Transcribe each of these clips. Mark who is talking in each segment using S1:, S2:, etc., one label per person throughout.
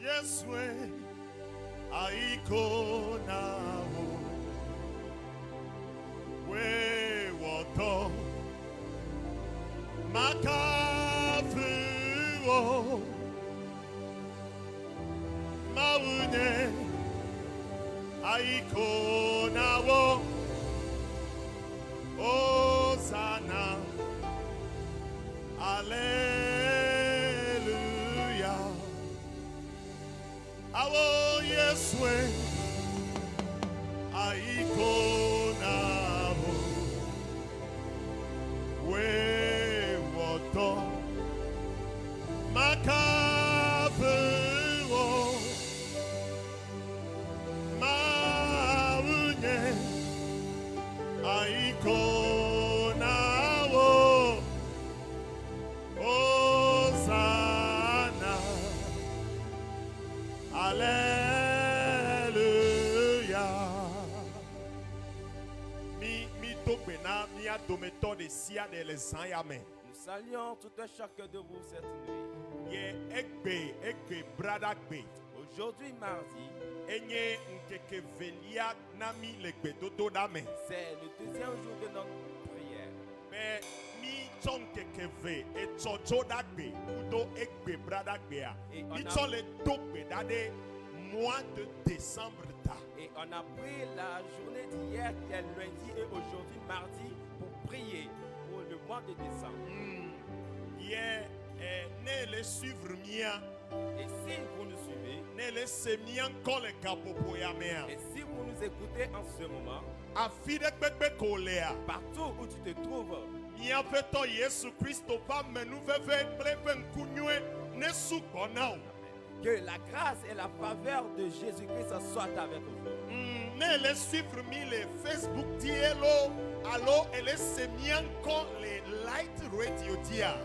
S1: Yeswe aiko nao we woto makafu maune aiko nao Hosanna Alleluia. Awo Yeswe aiko nao we woto makafu maune aiko nao Hosanna Alléluia.
S2: Nous saluons tout un chacun de vous cette nuit. Aujourd'hui, mardi, c'est le deuxième jour de notre prière.
S1: Mois de décembre.
S2: Et on a pris la journée d'hier qui est lundi et aujourd'hui mardi pour prier pour le mois de décembre. Et si vous nous suivez, et si vous nous écoutez en ce moment, partout où tu te trouves, que la grâce et la faveur de Jésus-Christ soient avec vous.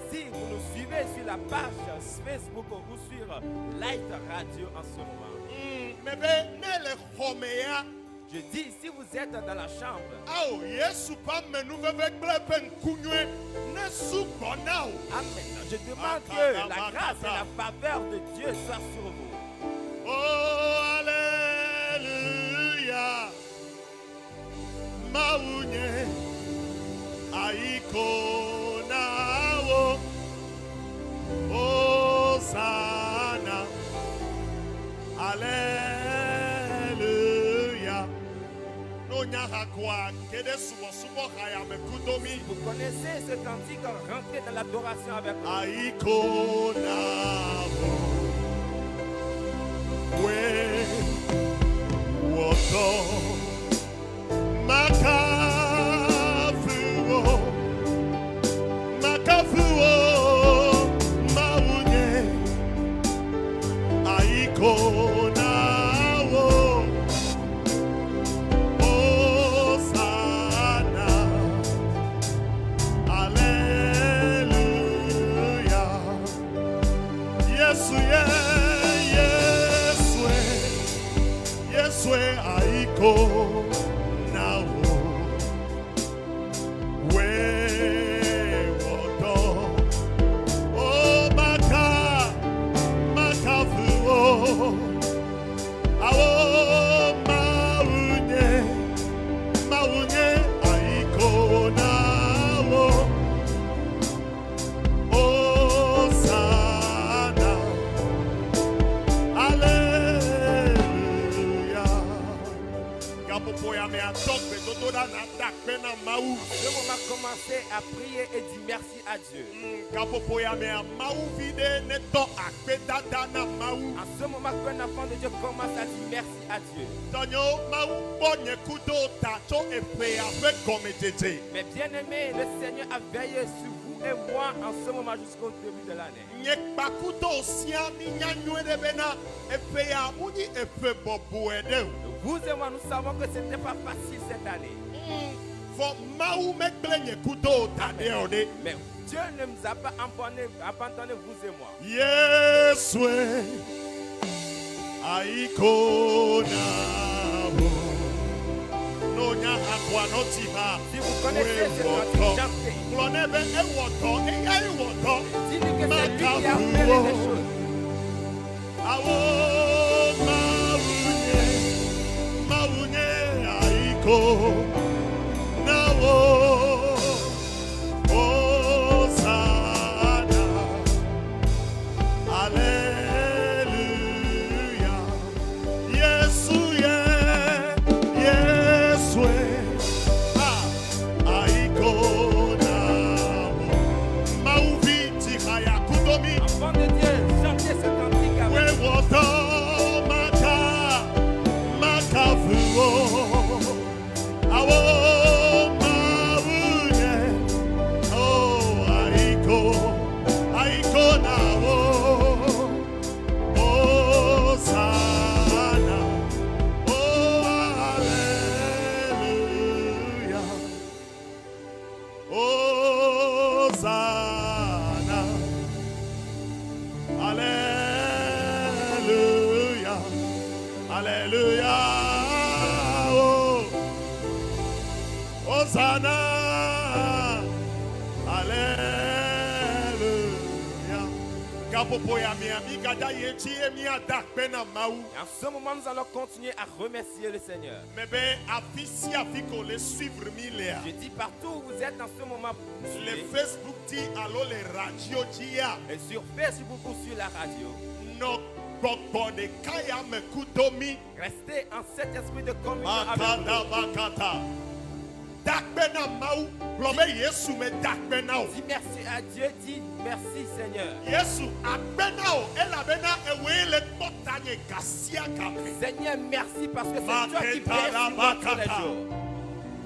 S2: Si vous nous suivez sur la page Facebook ou sur Light Radio en ce moment, je dis, si vous êtes dans la chambre, amen. Je demande que la grâce et la faveur de Dieu soient sur vous.
S1: Oh, Alléluia. Maunye aiko nao Hosanna Alléluia.
S2: Vous connaissez ce cantique, rentrez dans l'adoration avec nous.
S1: Aiko nao we woto makafuo maunye aiko nao Hosanna Alleluia. Yesu Yeswe aiko nao we woto o makafuo awo maunye aiko nao Hosanna Alleluia.
S2: Je vais commencer à prier et dire merci à Dieu. En ce moment qu'un enfant de Dieu commence à dire merci à Dieu. Mais bien aimé, le Seigneur a veillé sur vous et moi en ce moment jusqu'au début de l'année. Vous et moi, nous savons que ce n'était pas facile cette année. Mais Dieu ne nous a pas abandonné, vous et moi.
S1: Yeswe aiko nao nonya akwa notima.
S2: Si vous connaissez ce cantique, chantez. Dites que c'est lui qui a fait les choses.
S1: aiko nawo. Hosanna, Alleluia. Yesu ye, Yesu aiko nawo. Mauviti haya kudomi.
S2: Enfant de Dieu, chantez ce cantique avec
S1: We water makavuo. Awo mawunye. Oh, aiko nawo. Hosanna. Oh, hallelujah. Hosanna. Hallelujah. Hallelujah. Oh. Hosanna. Hallelujah. Kapopo ya miami kada yechi emia dakpena mau.
S2: En ce moment, nous allons continuer à remercier le Seigneur.
S1: Mebe afisi afiko le suivre milea.
S2: Je dis partout où vous êtes en ce moment,
S1: Le
S2: suivez.
S1: Facebook dit allo le radio dia.
S2: Et sur Facebook ou sur la radio,
S1: No gbogbo de kaya mekudomi.
S2: restez en cet esprit de communion avec
S1: Makata
S2: nous.
S1: bakata. Dakpena mau. Globe Yesu me dakpena o.
S2: Dis merci à Dieu, dis merci Seigneur.
S1: Yesu akpena o. Elabena ewele potanye kasia kape.
S2: Seigneur, merci parce que c'est toi qui
S1: Maketa
S2: pèses
S1: la
S2: sur moi tous les
S1: bakata.
S2: jours.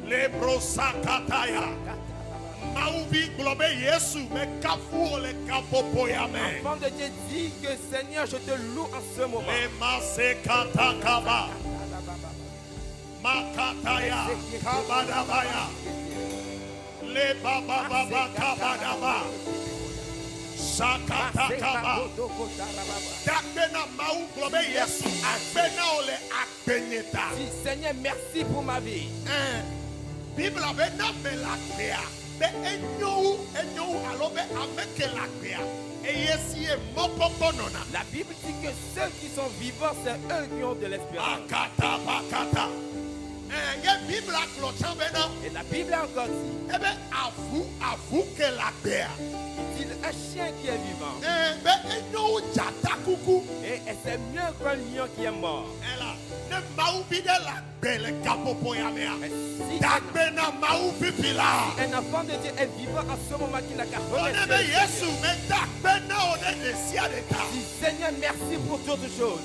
S1: Lebro sakataya. Mauvi globe Yesu me kafu le kapopo ya me.
S2: Enfant de Dieu, dis que Seigneur, je te loue en ce moment.
S1: Le masekata kaba. Makataya kabadabaya. Le baba baba kabadaba. Sakata kaba. Dakbena mau globe Yesu akbena ole akbeneta.
S2: Dis Seigneur, merci pour ma vie.
S1: Bible abena me lakbea. Be enyo alo be ameke lakbea. Eyesi e mopoponona.
S2: La Bible dit que ceux qui sont vivants, c'est eux qui ont de l'espérance.
S1: Akata bakata. Ye Bible aklocha bena.
S2: Et la Bible a encore dit,
S1: Ebe avu ke lakbea.
S2: il dit un chien qui est vivant.
S1: Be enyo jata kuku.
S2: Et c'est mieux qu'un lion qui est mort.
S1: Ela ne mau bide lakbe le kapopo ya mea.
S2: Mais si
S1: Dakbena mau pipila.
S2: un enfant de Dieu est vivant en ce moment qu'il n'a qu'à remercier
S1: Onebe
S2: le
S1: Yesu
S2: Seigneur.
S1: me dakbena one desia de ta.
S2: Dis Seigneur, merci pour toutes choses.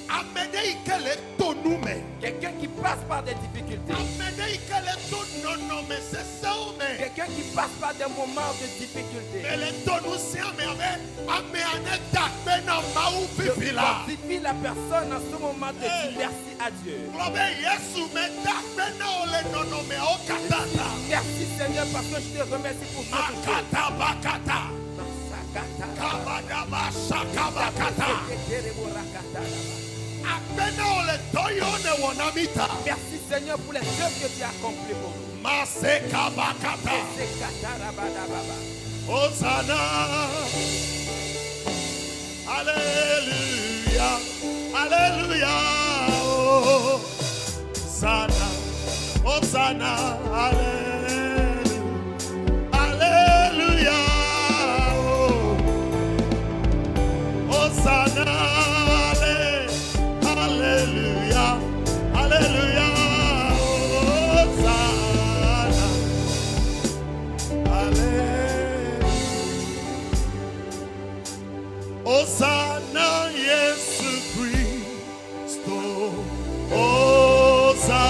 S1: Amede ikele tonume.
S2: Quelqu'un qui passe par des difficultés.
S1: Amede ikele tonono me sesaume.
S2: Quelqu'un qui passe par des moments de difficulté.
S1: Ele tonu si ame ame ane dakbena mau
S2: Je
S1: pipila.
S2: fortifie la personne en ce moment de dire merci à Dieu.
S1: Globe Yesu me dakbena ole nono me o katata.
S2: Merci Seigneur parce que je te remercie pour toutes choses.
S1: Akata bakata. Kabadaba sakabakata. Akbena ole toyo ne wonamita.
S2: Merci Seigneur pour les œuvres que tu as accomplies pour nous.
S1: Maseka bakata. Hosanna. Alléluia. Alléluia. Oh. Hosanna. Hosanna. Alléluia. Alléluia. Oh. Hosanna. Alléluia. Alléluia. Hosanna. Alléluia. Hosanna, Yesu Christo. Hosanna.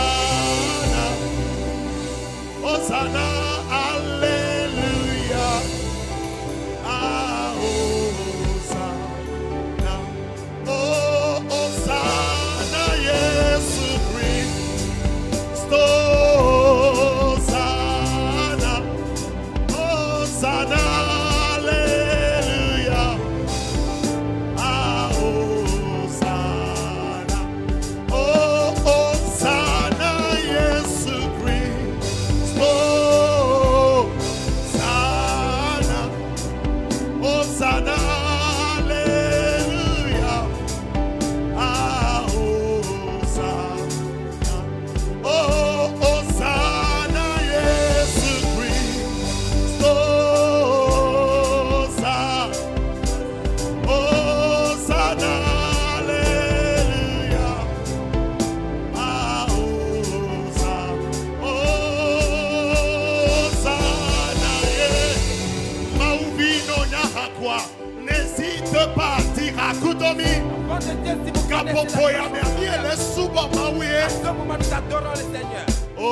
S2: de Dieu, si vous connaissez
S1: Kapopoya
S2: la
S1: me
S2: chanson,
S1: ami ele suba
S2: à
S1: mawuye.
S2: ce moment, nous adorons le Seigneur.
S1: Oh,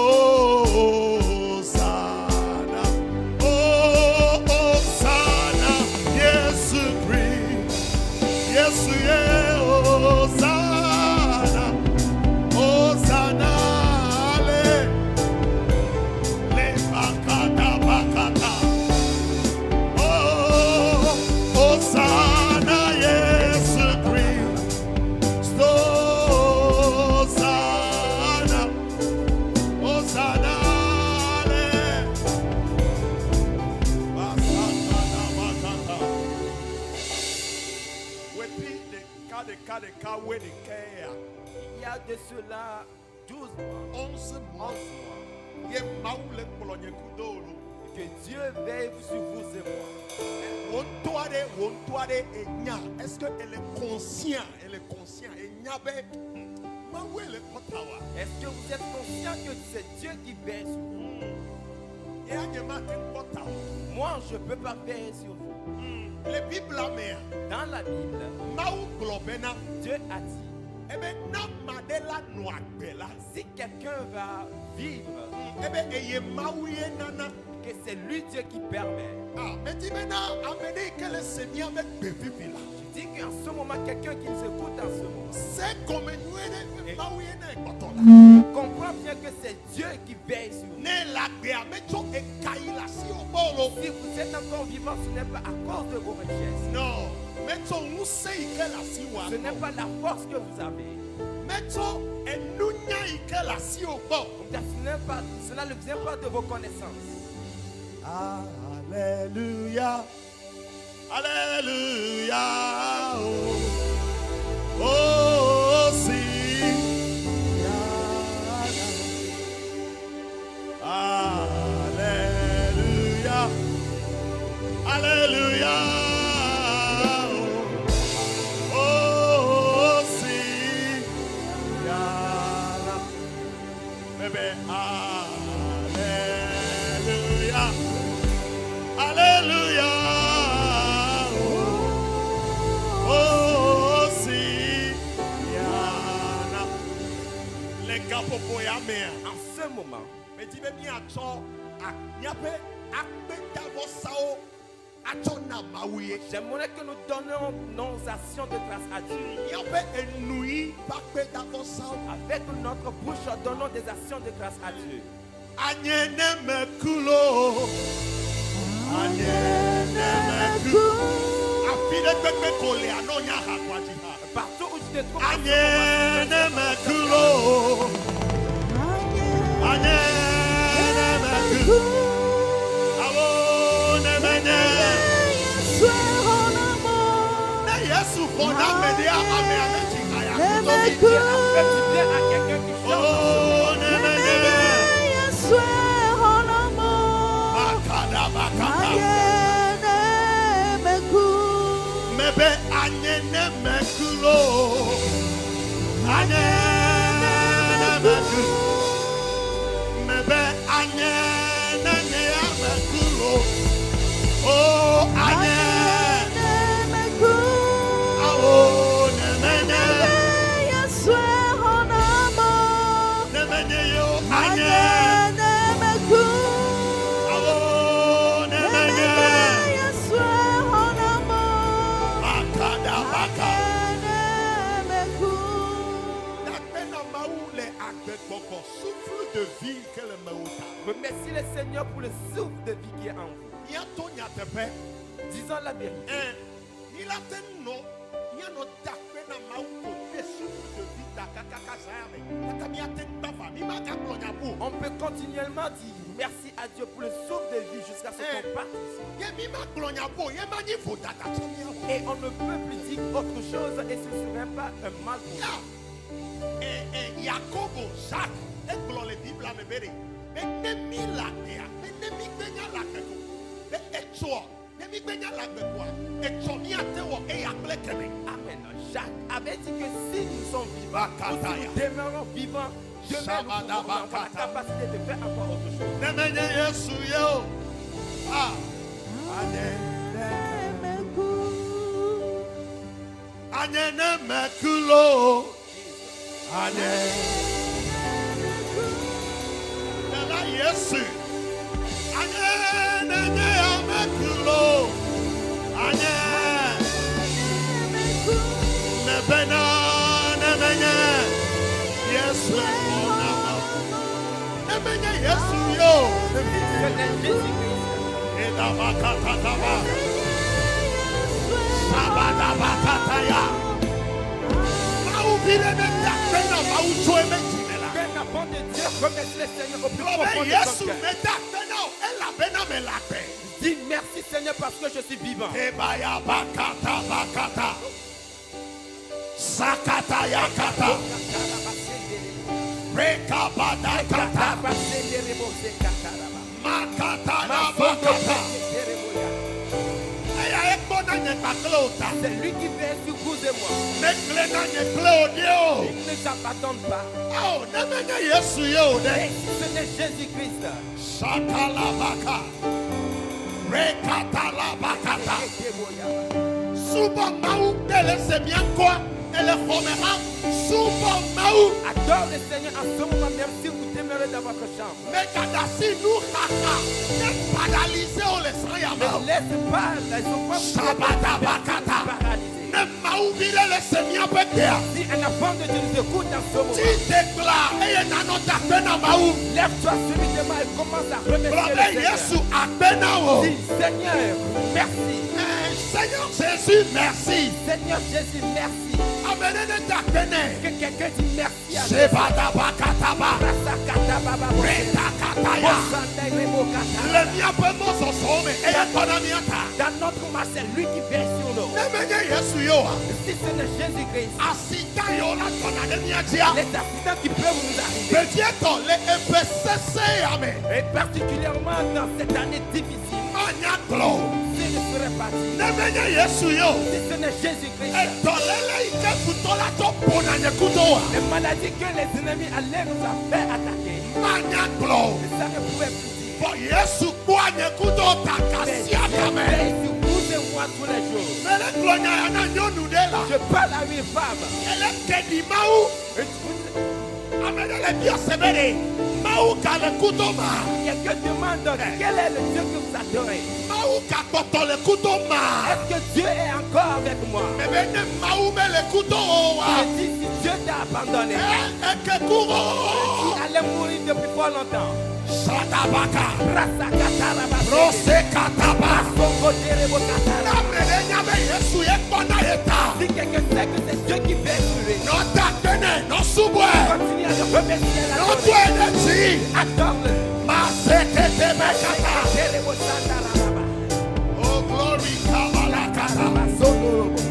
S1: Hosanna. Oh, Hosanna. Yesu Christ. Yesu ye Hosanna. Hosanna. Le bakata bakata. Oh, Hosanna. Yesu Christ. Hosanna. Hosanna. Basakata bakata. Wepi de ka we de kaya.
S2: Il y a de cela 12 mois,
S1: 11 mois. Ye maule kolonye kudolo.
S2: que Dieu veille sur vous et moi.
S1: Wontoade enya. Est-ce que elle est conscient? Elle est conscient. Enya be. Mawele kotawa.
S2: Est-ce que vous êtes conscient que c'est Dieu qui veille sur vous?
S1: Et anyema te kotawa.
S2: Moi, je ne peux pas veiller sur vous.
S1: Le Bible la mer.
S2: Dans la Bible,
S1: Maou globena.
S2: Dieu a dit,
S1: Ebe na madela noagbela.
S2: si quelqu'un va vivre,
S1: Ebe eye mawuye nana.
S2: que c'est lui Dieu qui permet.
S1: Ah, mais dis maintenant, amenez que le Seigneur met bébibi là.
S2: Je dis qu'en ce moment, quelqu'un qui nous écoute en ce moment,
S1: C'est comme nous mawuye na ekotola.
S2: comprend bien que c'est Dieu qui veille sur vous.
S1: Ne la gbea mecho e kaila si obolo.
S2: Si vous êtes encore vivant, ce n'est pas à cause de vos richesses.
S1: Non, mecho use ike la si wa.
S2: Ce n'est pas la force que vous avez.
S1: Mecho enunya ike la si obo.
S2: Cela ne vient pas de vos connaissances.
S1: Alléluia. Alléluia. Oh, oh si. Alléluia. Alléluia. Oh, oh si. Bébé. Alléluia. Alléluia. Oh, si. Yana. Les gars, popo ya mea.
S2: En ce moment,
S1: Mais dis bien à toi, il y a peu à pétavo sao, à ton amaouye.
S2: j'aimerais que nous donnions nos actions de grâce à Dieu.
S1: Il y a peu un nuit, pas pétavo sao.
S2: Avec notre bouche, donnons des actions de grâce à Dieu.
S1: Anyene me kulo. Anyene me kulo. Afide pepe kole anonya hakwajiha.
S2: Partout où je te trouve,
S1: Anyene me kulo. Anyene me kulo. Awo ne menye. Na Yesu fona media ame ame chikaya.
S2: Dieu a fait du bien à quelqu'un qui chante.
S1: Oh ne menye. Bakada bakada. Mebe anyene me kulo. Anyene me kulo. Mebe anyene me kulo. Oh anyene. Awo ne menye. Ne menye yo anyene. Awo ne menye. Bakada bakada. Souffle de vie que le maouta.
S2: Remercie le Seigneur pour le souffle de vie qui est en vous.
S1: Bientôt n'y a te paix.
S2: Disons la vérité.
S1: Il a te non. Il y a notre tapé dans ma ouko. Des souffles de vie d'akakaka zame. La camia te tafa. Mi ma kaplonya pou.
S2: On peut continuellement dire merci à Dieu pour le souffle de vie jusqu'à ce qu'on parte.
S1: Ye mi ma klonya pou. Ye ma ni vodata.
S2: Et on ne peut plus dire autre chose et ce ne serait pas un mal pour
S1: Ya.
S2: nous.
S1: Yakobo, Jacques. Et glon le Bible me bere. Mais ne mi la dea. Mais ne mi benya la keko. Mais etcho. Ne mi benya la keko. Etcho mi ate wo. E yakle kene.
S2: Amen. Jacques avait dit que si nous sommes vivants, ou si
S1: Bakataya.
S2: nous demeurons vivants, Dieu même nous
S1: Shabada
S2: pourrons avoir la
S1: bakata.
S2: capacité de faire encore autre chose.
S1: Ne menye Yesu yo. Ah. Ane. Anyene mekulo. Anye. Nela Yesu. Anyene mekulo. Anye. Nebena nemenye. Yesu onama. Nemenye Yesu yo. Edabakatataba. Sabadabakataya. Maubile medakena mauchoeme jimela.
S2: Viens avant de Dieu, remercie le Seigneur au plus
S1: Globe
S2: profond de ton
S1: Yesu
S2: cœur.
S1: medakena elabena melakbe.
S2: Dis merci Seigneur parce que je suis vivant.
S1: Ebaya bakata bakata. Sakata yakata. Rekabadakata. Makata la bakata. Eya ekbona nyekaklota.
S2: C'est lui qui vient sur vous et moi.
S1: Neklena nyeklodio.
S2: Il ne nous abandonne pas.
S1: Oh, nemenye Yesu yo
S2: Et
S1: de.
S2: si ce n'est Jésus-Christ,
S1: Shakalabaka. Rekatalabakata. Suba mau ele se bien quoi? Elle est romera. Suba mau.
S2: adore le Seigneur en ce moment même si vous demeurez dans votre chambre.
S1: Mais kadasi nous kaka. Ne paralysé on les
S2: Ne
S1: sayama.
S2: laisse pas, ils sont pas
S1: Shabadabakata.
S2: paralysés.
S1: Ne mau vile le semia petea.
S2: Si un enfant de Dieu nous écoute dans ce moment,
S1: Tu déclares et nanota pena mau.
S2: lève-toi subitement et commence à remercier
S1: Globe
S2: le Seigneur.
S1: Yesu apena o.
S2: Dis, Seigneur, merci.
S1: Seigneur Jésus, merci.
S2: Seigneur Jésus, merci.
S1: Amenene takene.
S2: Que quelqu'un dise merci à Dieu.
S1: Sebadabakataba.
S2: Rasakatababa.
S1: Retakataya.
S2: Bosandairemokata.
S1: Le mien peut m'en some et économiata.
S2: Dans notre marche, c'est lui qui vient sur nous.
S1: Nemenye Yesu yo.
S2: Si ce n'est Jésus-Christ,
S1: Asita yo la tona de miatia.
S2: les accidents qui peuvent nous arriver,
S1: Bedieto le EPCC ame.
S2: et particulièrement dans cette année difficile,
S1: Anyaklo.
S2: si ne serait pas dit,
S1: Nemenye Yesu yo.
S2: si ce n'est Jésus-Christ,
S1: Etolele ike futola to pona nyekutoa.
S2: les maladies que les ennemis allaient nous faire attaquer,
S1: Anyaklo.
S2: ça ne pouvait plus dire.
S1: For Yesu kwa nyekuto
S2: Mais
S1: takasia
S2: Dieu
S1: kame.
S2: veille sur vous et moi tous les jours.
S1: Mele glonya yana nyonu de la.
S2: Je parle à une femme.
S1: Ele kedi mau. Amene le bio sebere. Mau kale kutoma.
S2: Quelqu'un demande quel est le Dieu que vous adorez.
S1: Mau kakoto le kutoma.
S2: Est-ce que Dieu est encore avec moi?
S1: Mebene mau me le kutoa.
S2: Je dis si Dieu t'a abandonné,
S1: Eke kuro.
S2: il allait mourir depuis fort longtemps.
S1: Shadabaka.
S2: Rasakataraba.
S1: Rose kataba.
S2: Sokoterebokatara.
S1: Amene nyame Yesu yekwana yeta.
S2: Si quelqu'un sait que c'est Dieu qui fait tuer,
S1: No takene, no subwe.
S2: continue à le remercier la
S1: No tuene chi.
S2: Adore-le.
S1: Masekete mekata.
S2: Terebosandarababa.
S1: Oh glory kabalakata.
S2: Sondorobo.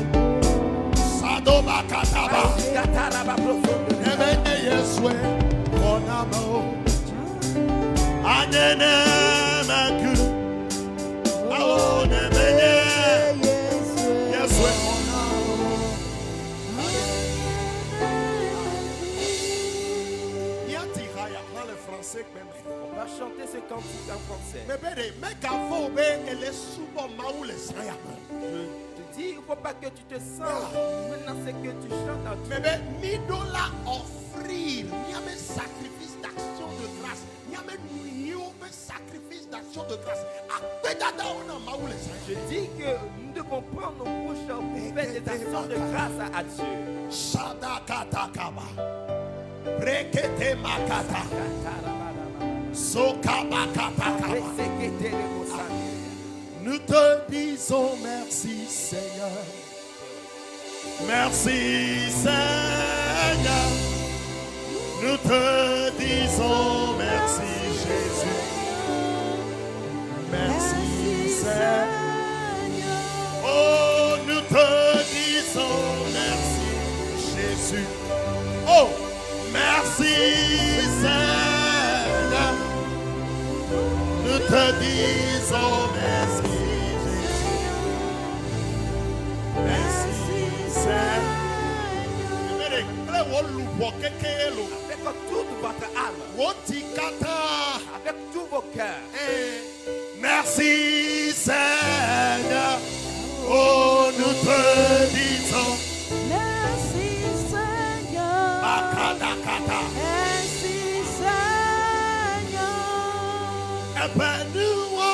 S1: Sadoba kataba.
S2: Kataraba profondo.
S1: Nemenye Yeswe onamo. Anene meku. Awo nemenye Yeswe onamo. Yati haya dans le français même.
S2: On va chanter ce cantique en français.
S1: Mais bébé, mais qu'avant elle est souvent maou les saya.
S2: Je te dis, il ne faut pas que tu te sens. Maintenant, c'est que tu chantes en
S1: Bébé, $1000 offrir. Il y a un sacrifice d'action de grâce. Il y a un sacrifice d'action de grâce.
S2: Je dis que nous devons prendre nos bouches pour faire des actions de grâce à Dieu.
S1: Shadakatakaba. Rekete makata. Sokabakatakaba. Nous te disons merci Seigneur. Merci Seigneur. Nous te disons merci Jésus. Merci Seigneur. Oh, nous te disons merci Jésus. Oh, merci Seigneur. Nous te disons merci Jésus. Merci Seigneur.
S2: Avec toute votre âme, avec tous vos cœurs.
S1: Merci Seigneur. Oh, nous te disons
S3: Merci Seigneur.
S1: Ebenu wo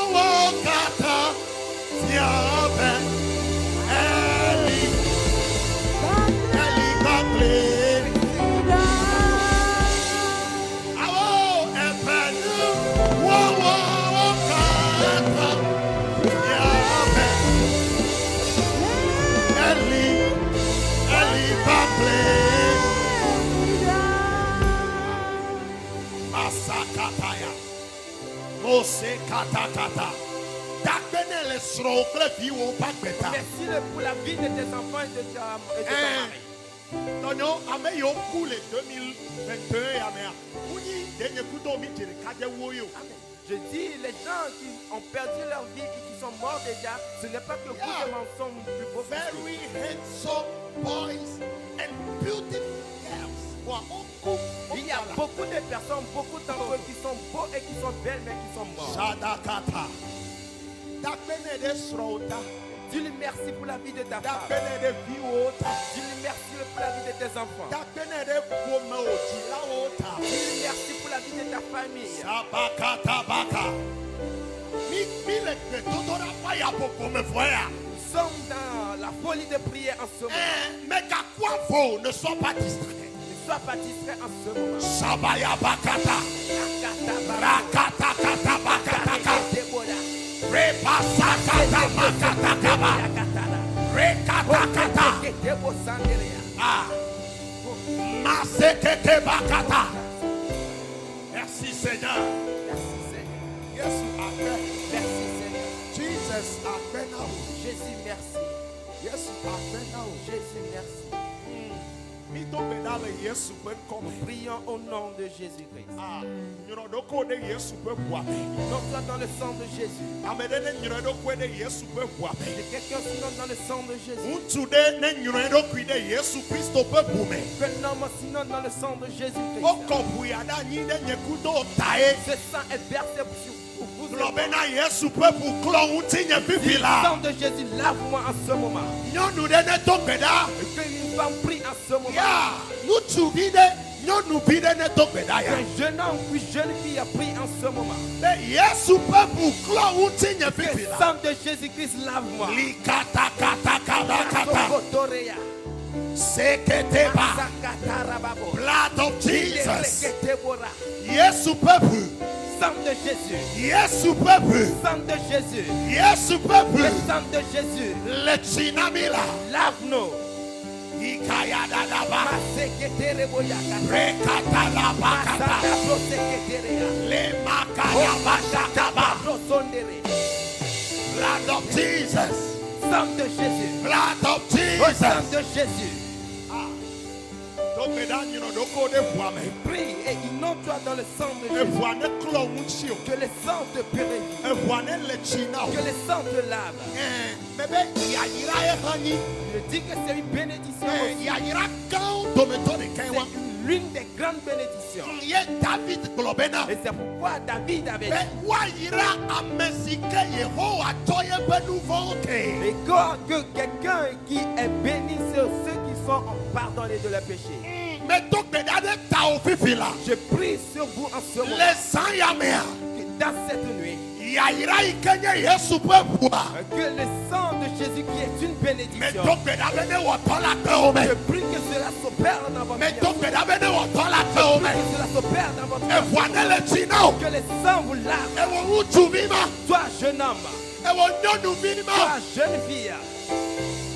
S1: kata siabe Eli Bakle. Awo ebenu wo kata siabe Eli Bakle. Masakataya. Mose katakata. Dakbene le srokle viwo pagbeta.
S2: Merci pour la vie de tes enfants et de ton mari.
S1: Non, non, ame yo coule 2021 amea. Uni denye kudo mi jere kaje woyo.
S2: Je dis, les gens qui ont perdu leur vie et qui sont morts déjà, ce n'est pas que beaucoup de mensonges du beau
S1: Very handsome boys and beautiful girls. Wa oku.
S2: Il y a beaucoup de personnes, beaucoup d'entre eux qui sont beaux et qui sont belles, mais qui sont morts.
S1: Shadakata. Dakbene de srota.
S2: Dis-lui merci pour la vie de ta femme.
S1: Dakbene de viwota.
S2: Dis-lui merci pour la vie de tes enfants.
S1: Dakbene de gome oji la wota.
S2: Dis-lui merci pour la vie de ta famille.
S1: Sabakata baka. Mi le totora fire poko me voya.
S2: Nous sommes dans la folie de prière en ce moment.
S1: Mais qu'à quoi faut ne sois pas distrait.
S2: Ne sois pas distrait en ce moment.
S1: Sabaya bakata. Rakata kata bakata. Repasa kata bakata kaba. Rekata kata. Ah. Masekete bakata. Merci Seigneur. Yes, amen.
S2: Merci Seigneur.
S1: Jesus, amen now.
S2: Jésus, merci.
S1: Yes, amen now.
S2: Jésus, merci.
S1: Mi to bedale Yesu pe come.
S2: Prions au nom de Jésus-Christ.
S1: Ah, nyoro doko de Yesu pe bua.
S2: Donc toi dans le sang de Jésus.
S1: Amede ne nyoro doko de Yesu pe bua.
S2: Que quelqu'un sinon dans le sang de Jésus.
S1: Untu de ne nyoro doko de Yesu Kristo pe bume.
S2: Que l'homme sinon dans le sang de Jésus-Christ.
S1: Oko buya da nyi de nyekudo tae.
S2: Ce sang est versé sur vous.
S1: Globena Yesu pe bu klon unti nye
S2: Le
S1: pipila.
S2: sang de Jésus lave-moi en ce moment.
S1: Nyonu de ne to beda.
S2: Que une femme prie en ce moment.
S1: Ya, nutu bi de nyonu bi de ne to beda ya.
S2: Un jeune homme puis jeune fille a pris en ce moment.
S1: De Yesu pe bu klon unti nye
S2: Que le
S1: pipila.
S2: sang de Jésus-Christ lave-moi.
S1: Likata kata kata kata.
S2: Sokotoreya.
S1: Sekete ba.
S2: Sakatarababo.
S1: Blood of Jesus.
S2: Leketebora.
S1: Yesu pepu.
S2: Sang de Jésus.
S1: Yesu pepu.
S2: Sang de Jésus.
S1: Yesu pepu.
S2: Le sang de Jésus.
S1: Le chinamila.
S2: Lave-nous.
S1: Ikayada daba.
S2: Maseketereboyaka.
S1: Rekata la bakata.
S2: Masakaproseketereya.
S1: Le makaya bashakaba.
S2: Rosondere.
S1: Blood of Jesus.
S2: Sang de Jésus.
S1: Blood of
S2: Au sang
S1: Jesus.
S2: de Jésus.
S1: Donc mesdames, nous ne doko de voix mais.
S2: Prie et inonde-toi dans le sang de
S1: E
S2: Jésus.
S1: voix ne klon unchio.
S2: Que le sang te purifie.
S1: E voix ne le china.
S2: Que le sang te lave.
S1: Bébé, yayira e hani.
S2: Je dis que c'est une bénédiction. aussi.
S1: Yayira kan dometo de kenwa.
S2: C'est l'une des grandes bénédictions.
S1: Ye David globena.
S2: Et c'est pourquoi David avait dit.
S1: Mais wayira amesike Yehowa toye be nouveau ke.
S2: Et que quelqu'un qui est béni sur ceux qui sont pardonnés de leurs péchés.
S1: Mais donc bedade ta ofifila.
S2: Je prie sur vous en ce moment.
S1: Le sang yamea.
S2: Que dans cette nuit,
S1: Yayira ikenye Yesu pe bua.
S2: que le sang de Jésus qui est une
S1: Mais
S2: bénédiction.
S1: donc bedade ne wotola ke ome.
S2: Je prie que cela s'opère dans votre
S1: Mais
S2: vie.
S1: donc bedade ne wotola ke ome.
S2: Que cela s'opère dans votre
S1: E
S2: vie.
S1: voix ne le china.
S2: Que le sang vous lave.
S1: E wo utu bima.
S2: Toi, jeune homme.
S1: E wo nyonu bima.
S2: Toi, jeune fille.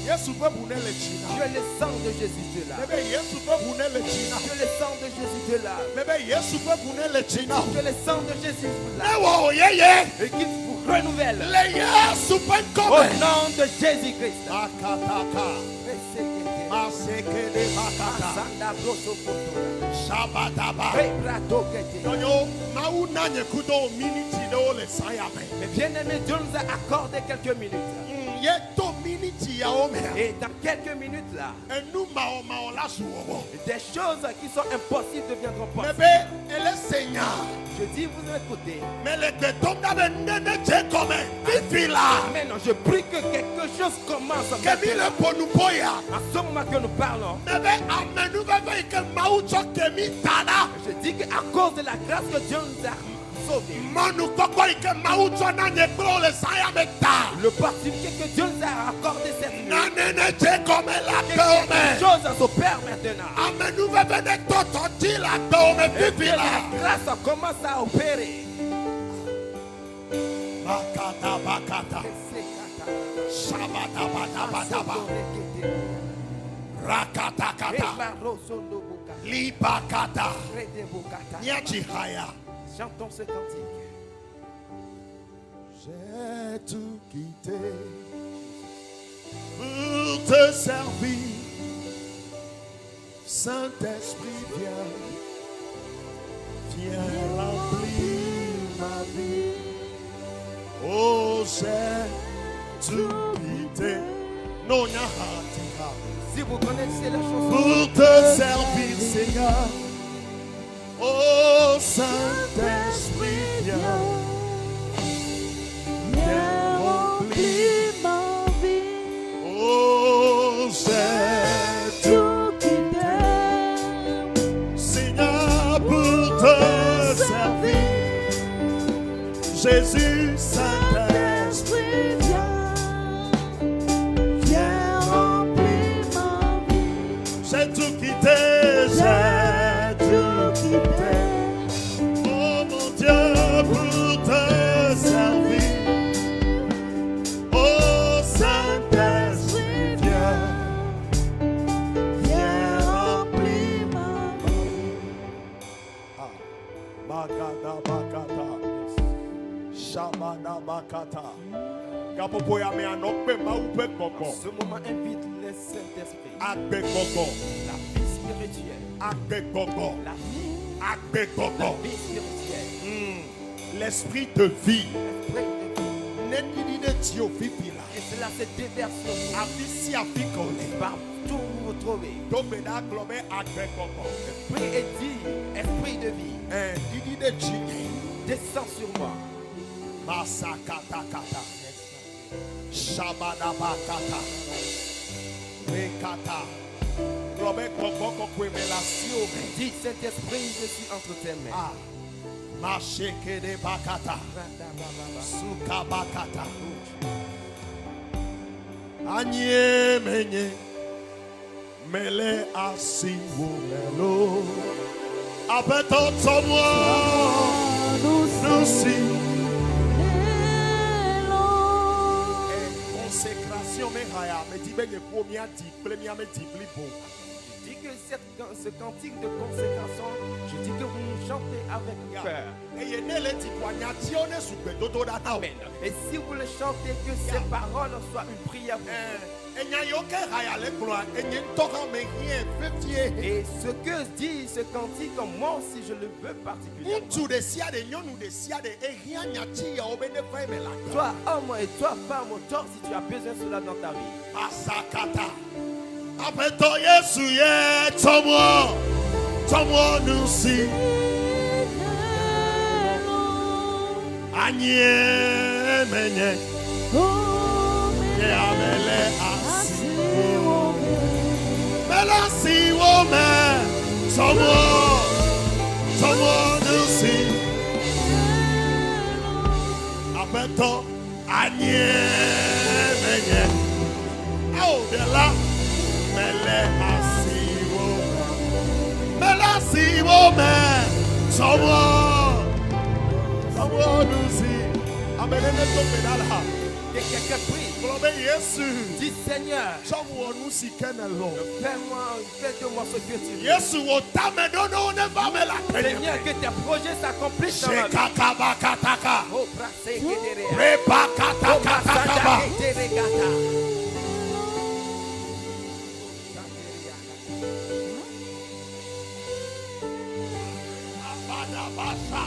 S1: Yesu pe bu ne le china.
S2: Que le sang de Jésus te lave.
S1: Bébé Yesu pe bu ne le china.
S2: Que le sang de Jésus te lave.
S1: Bébé Yesu pe bu ne le china.
S2: Que le sang de Jésus vous lave.
S1: E wo yeye.
S2: Et qu'il vous renouvelle.
S1: Le Yesu pe
S2: Au
S1: come.
S2: nom de Jésus-Christ.
S1: Akataka. Masekele bakata. Shabadaba. Noyo, mauna nyekudo miniti do le sayame.
S2: Mais bien aimé, Dieu nous a accordé quelques minutes.
S1: Yeto miniti ya ome.
S2: Et dans quelques minutes là,
S1: Enu mao mao la suowo.
S2: des choses qui sont impossibles deviendront possibles.
S1: Bébé, ele seigneur.
S2: Je dis, vous écoutez.
S1: Mais le betonda de nene je come. Bifila.
S2: Maintenant, je prie que quelque chose commence.
S1: Kemi le ponupoya.
S2: À ce moment que nous parlons,
S1: Bébé, amenu bebe
S2: Je dis qu'à cause de la grâce que Dieu nous a sauvés, le particulier que Dieu nous a accordé cette nuit, quelque chose s'opère maintenant. Et puis la grâce commence à opérer. Chantons ce cantique.
S1: J'ai tout quitté pour te servir. Saint-Esprit, viens remplir ma vie. Oh, j'ai tout quitté. Non,
S2: Si vous connaissez la chanson,
S1: pour te servir, Seigneur. Oh, Saint-Esprit, viens remplir
S3: ma vie.
S1: Oh, j'ai
S3: Tout quitté.
S1: Seigneur, pour te servir. Jésus, Saint-Esprit,
S3: Viens remplir ma vie.
S1: j'ai tout quitté, j'ai tout quitté. Oh mon Dieu, pour te servir. Oh Saint-Esprit, viens remplir ma vie. Ah, Bakata, Bakata, Shabada Bakata. Kapopo ya me anokpe maupe koko.
S2: ce moment invite le Saint-Esprit.
S1: Akbe koko,
S2: La vie spirituelle.
S1: akbe koko,
S2: La vie,
S1: akbe
S2: la
S1: koko.
S2: vie spirituelle.
S1: L'esprit de vie.
S2: L'esprit de vie.
S1: N'edini de Tio vipila.
S2: Et cela se déverse sur nous.
S1: Avisi afikone.
S2: Partout où vous vous trouvez.
S1: Tobeda globe akbe koko.
S2: Prie et dis, esprit de vie,
S1: Didi de Chine.
S2: descends sur moi.
S1: Masakata kata. Shabada bakata. Rekata. Globe koko koko emelasio.
S2: Dis, Saint-Esprit, je suis entre tes mains.
S1: Ah. Masheke de bakata. Suka bakata. Anye menye. Mele asiwo melo. Abeto tomo. Nusi. Consécration me haya. Me di benye ko mi ati. Ple mi ame di blibo.
S2: Je dis que ce cantique de consécration, je dis que vous chantez avec cœur.
S1: Eye nele ti kwanya ti one sugbe dodo da na.
S2: Amen. Et si vous le chantez, que ces paroles soient une prière pour vous.
S1: Enya yoke haya le gloa. Enye ntoka me hie fefie.
S2: Et ce que dit ce cantique, moi aussi je le veux particulièrement.
S1: Untu de sia de nyonu de sia de ehia nyachi ya obene fa emela.
S2: Toi homme et toi femme, auteur si tu as besoin de cela dans ta vie.
S1: Asakata. Apeto Yesu ye tomo. Tomo nusi. Anye menye. Ye amele asiwo. Mela siwo me. Tomo. Tomo nusi. Apeto anye menye. Oh, de la. Mele asiwo. Mela siwo me. Tomo. Tomo nusi. Amelele to pedala.
S2: Et quelqu'un prie,
S1: Globe Yesu.
S2: dis Seigneur,
S1: Tomo nusi kenelo.
S2: fais de moi ce que tu veux.
S1: Yesu wo tame dono ne vamela.
S2: Seigneur, que tes projets s'accomplissent dans ma vie.
S1: Shekakabakataka.
S2: Oh, brasé, guédéré. Oh,
S1: Repakatakataka.
S2: masanda, guédéré, gata.
S1: Abadabasa.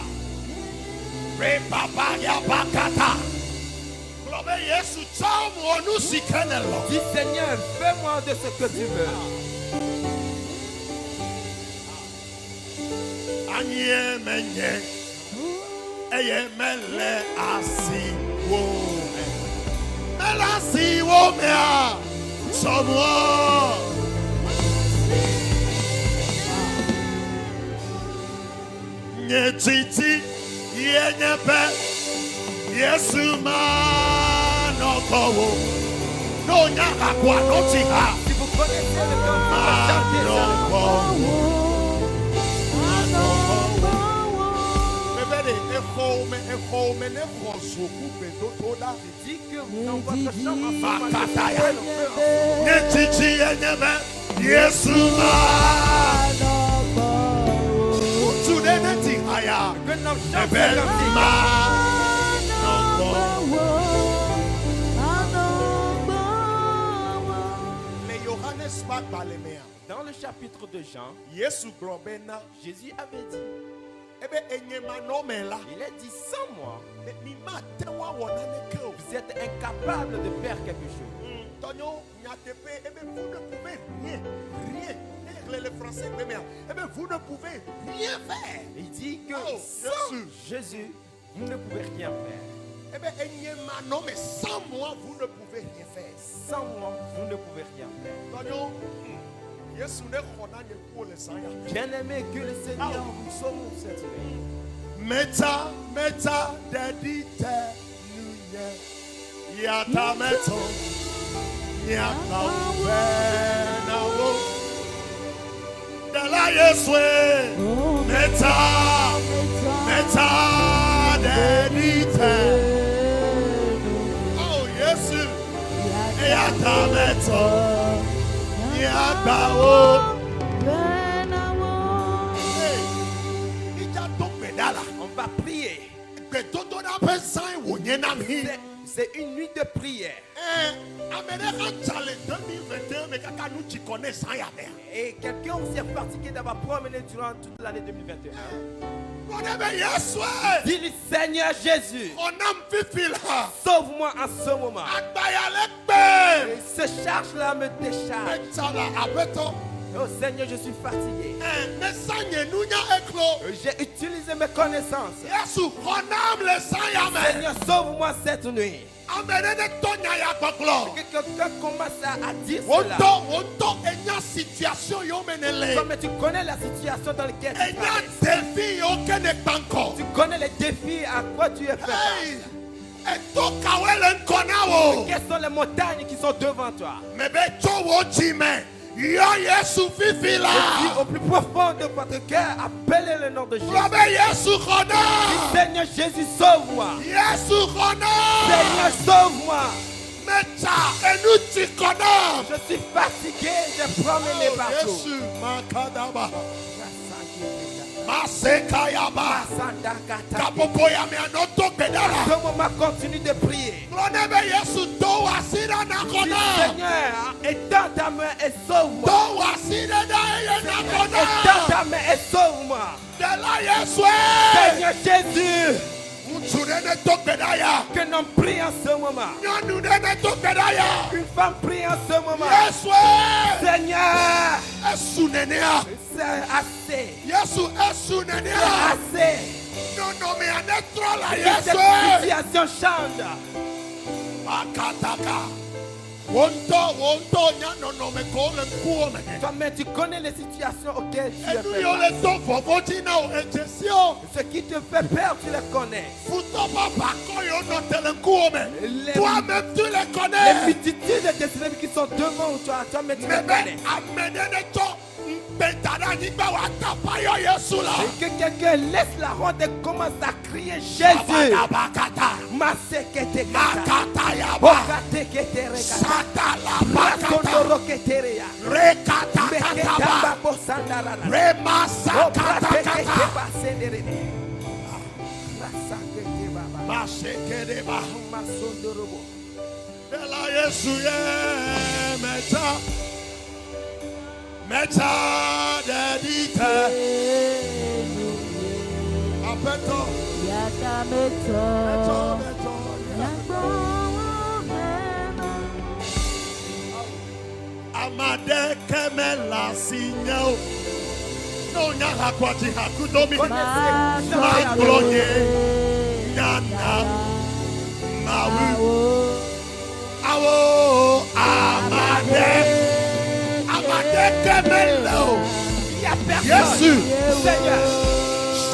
S1: Repapayabakata. Globe Yesu tomo nusi kenelo.
S2: Dis Seigneur, fais-moi de ce que tu veux.
S1: Anye menye. Eye mele asiwo. Mele asiwo mea. Tomo. Nye titi, yenye pe, Yesu manokowo. No nyaka kwa no tika.
S2: Si vous connaissez le cantique, chantez ça. Je dis que dans votre chambre,
S1: Makataya. Nye titi yenye pe, Yesu manokowo. Today aya.
S2: que nous chantons
S1: Ebe
S2: ce cantique.
S1: manokowo.
S2: Dans le chapitre de Jean,
S1: Yesu globena
S2: Jésus avait dit,
S1: ebe enyema no mela
S2: il a dit sans moi,
S1: mi ma tewa wona ne ke o
S2: vous êtes incapable de faire quelque chose.
S1: tonyo nyatepe ebe vous ne pouvez rien le français mais ebe vous ne pouvez rien faire
S2: Il dit que
S1: Oh,
S2: sans Jésus, vous ne pouvez rien faire.
S1: ebe enyema no mais sans moi vous ne pouvez rien faire
S2: Sans moi, vous ne pouvez rien faire.
S1: tonyo Yesu ne khona ne ku le saya
S2: Bien aimé que le Seigneur nous sauve cette nuit.
S1: Meta dedite nuye yata meto yata na wo dela Yeswe meta dedite oh Yesu yata meto yata wo hey ija to pedala
S2: On va prier. C'est une nuit de prière. Et quelqu'un aussi est fatigué d'avoir promené durant toute l'année 2021. Dis-lui, Seigneur Jésus, sauve-moi en ce moment. Et ce charge-là me décharge. Oh Seigneur, je suis fatigué. J'ai utilisé mes connaissances. Seigneur, sauve-moi cette nuit. Que quelqu'un commence à dire cela. Comme tu connais la situation dans laquelle tu traverses. Tu connais les défis à quoi tu es fait face. Quelles sont les montagnes qui sont devant toi? Je dis au plus profond de votre cœur, appelez le nom de Jésus. Dis, Seigneur Jésus, sauve-moi. Seigneur, sauve-moi. Je suis fatigué, j'ai promené partout. Ce moment continue de prier. Seigneur, étends ta main et sauve-moi. Étends ta main et sauve-moi. Seigneur Jésus, qu'un homme prie en ce moment. Une femme prie en ce moment. Seigneur, c'est assez. C'est assez. Que cette situation change. Toi-même, tu connais les situations auxquelles tu es fait face. Ce qui te fait peur, tu les connais.
S1: Toi-même tu les
S2: Les
S1: connais.
S2: multitudes de ennemis qui sont devant toi, toi-même tu les connais. Et que quelqu'un laisse la honte et commence à crier Jésus.
S1: Meta dedite apeto meto amade kemela sinyo no nya hakwati hakudomi maglonye nyana mawu awo amade
S2: Il y a personne.
S1: Jésus.
S2: Seigneur.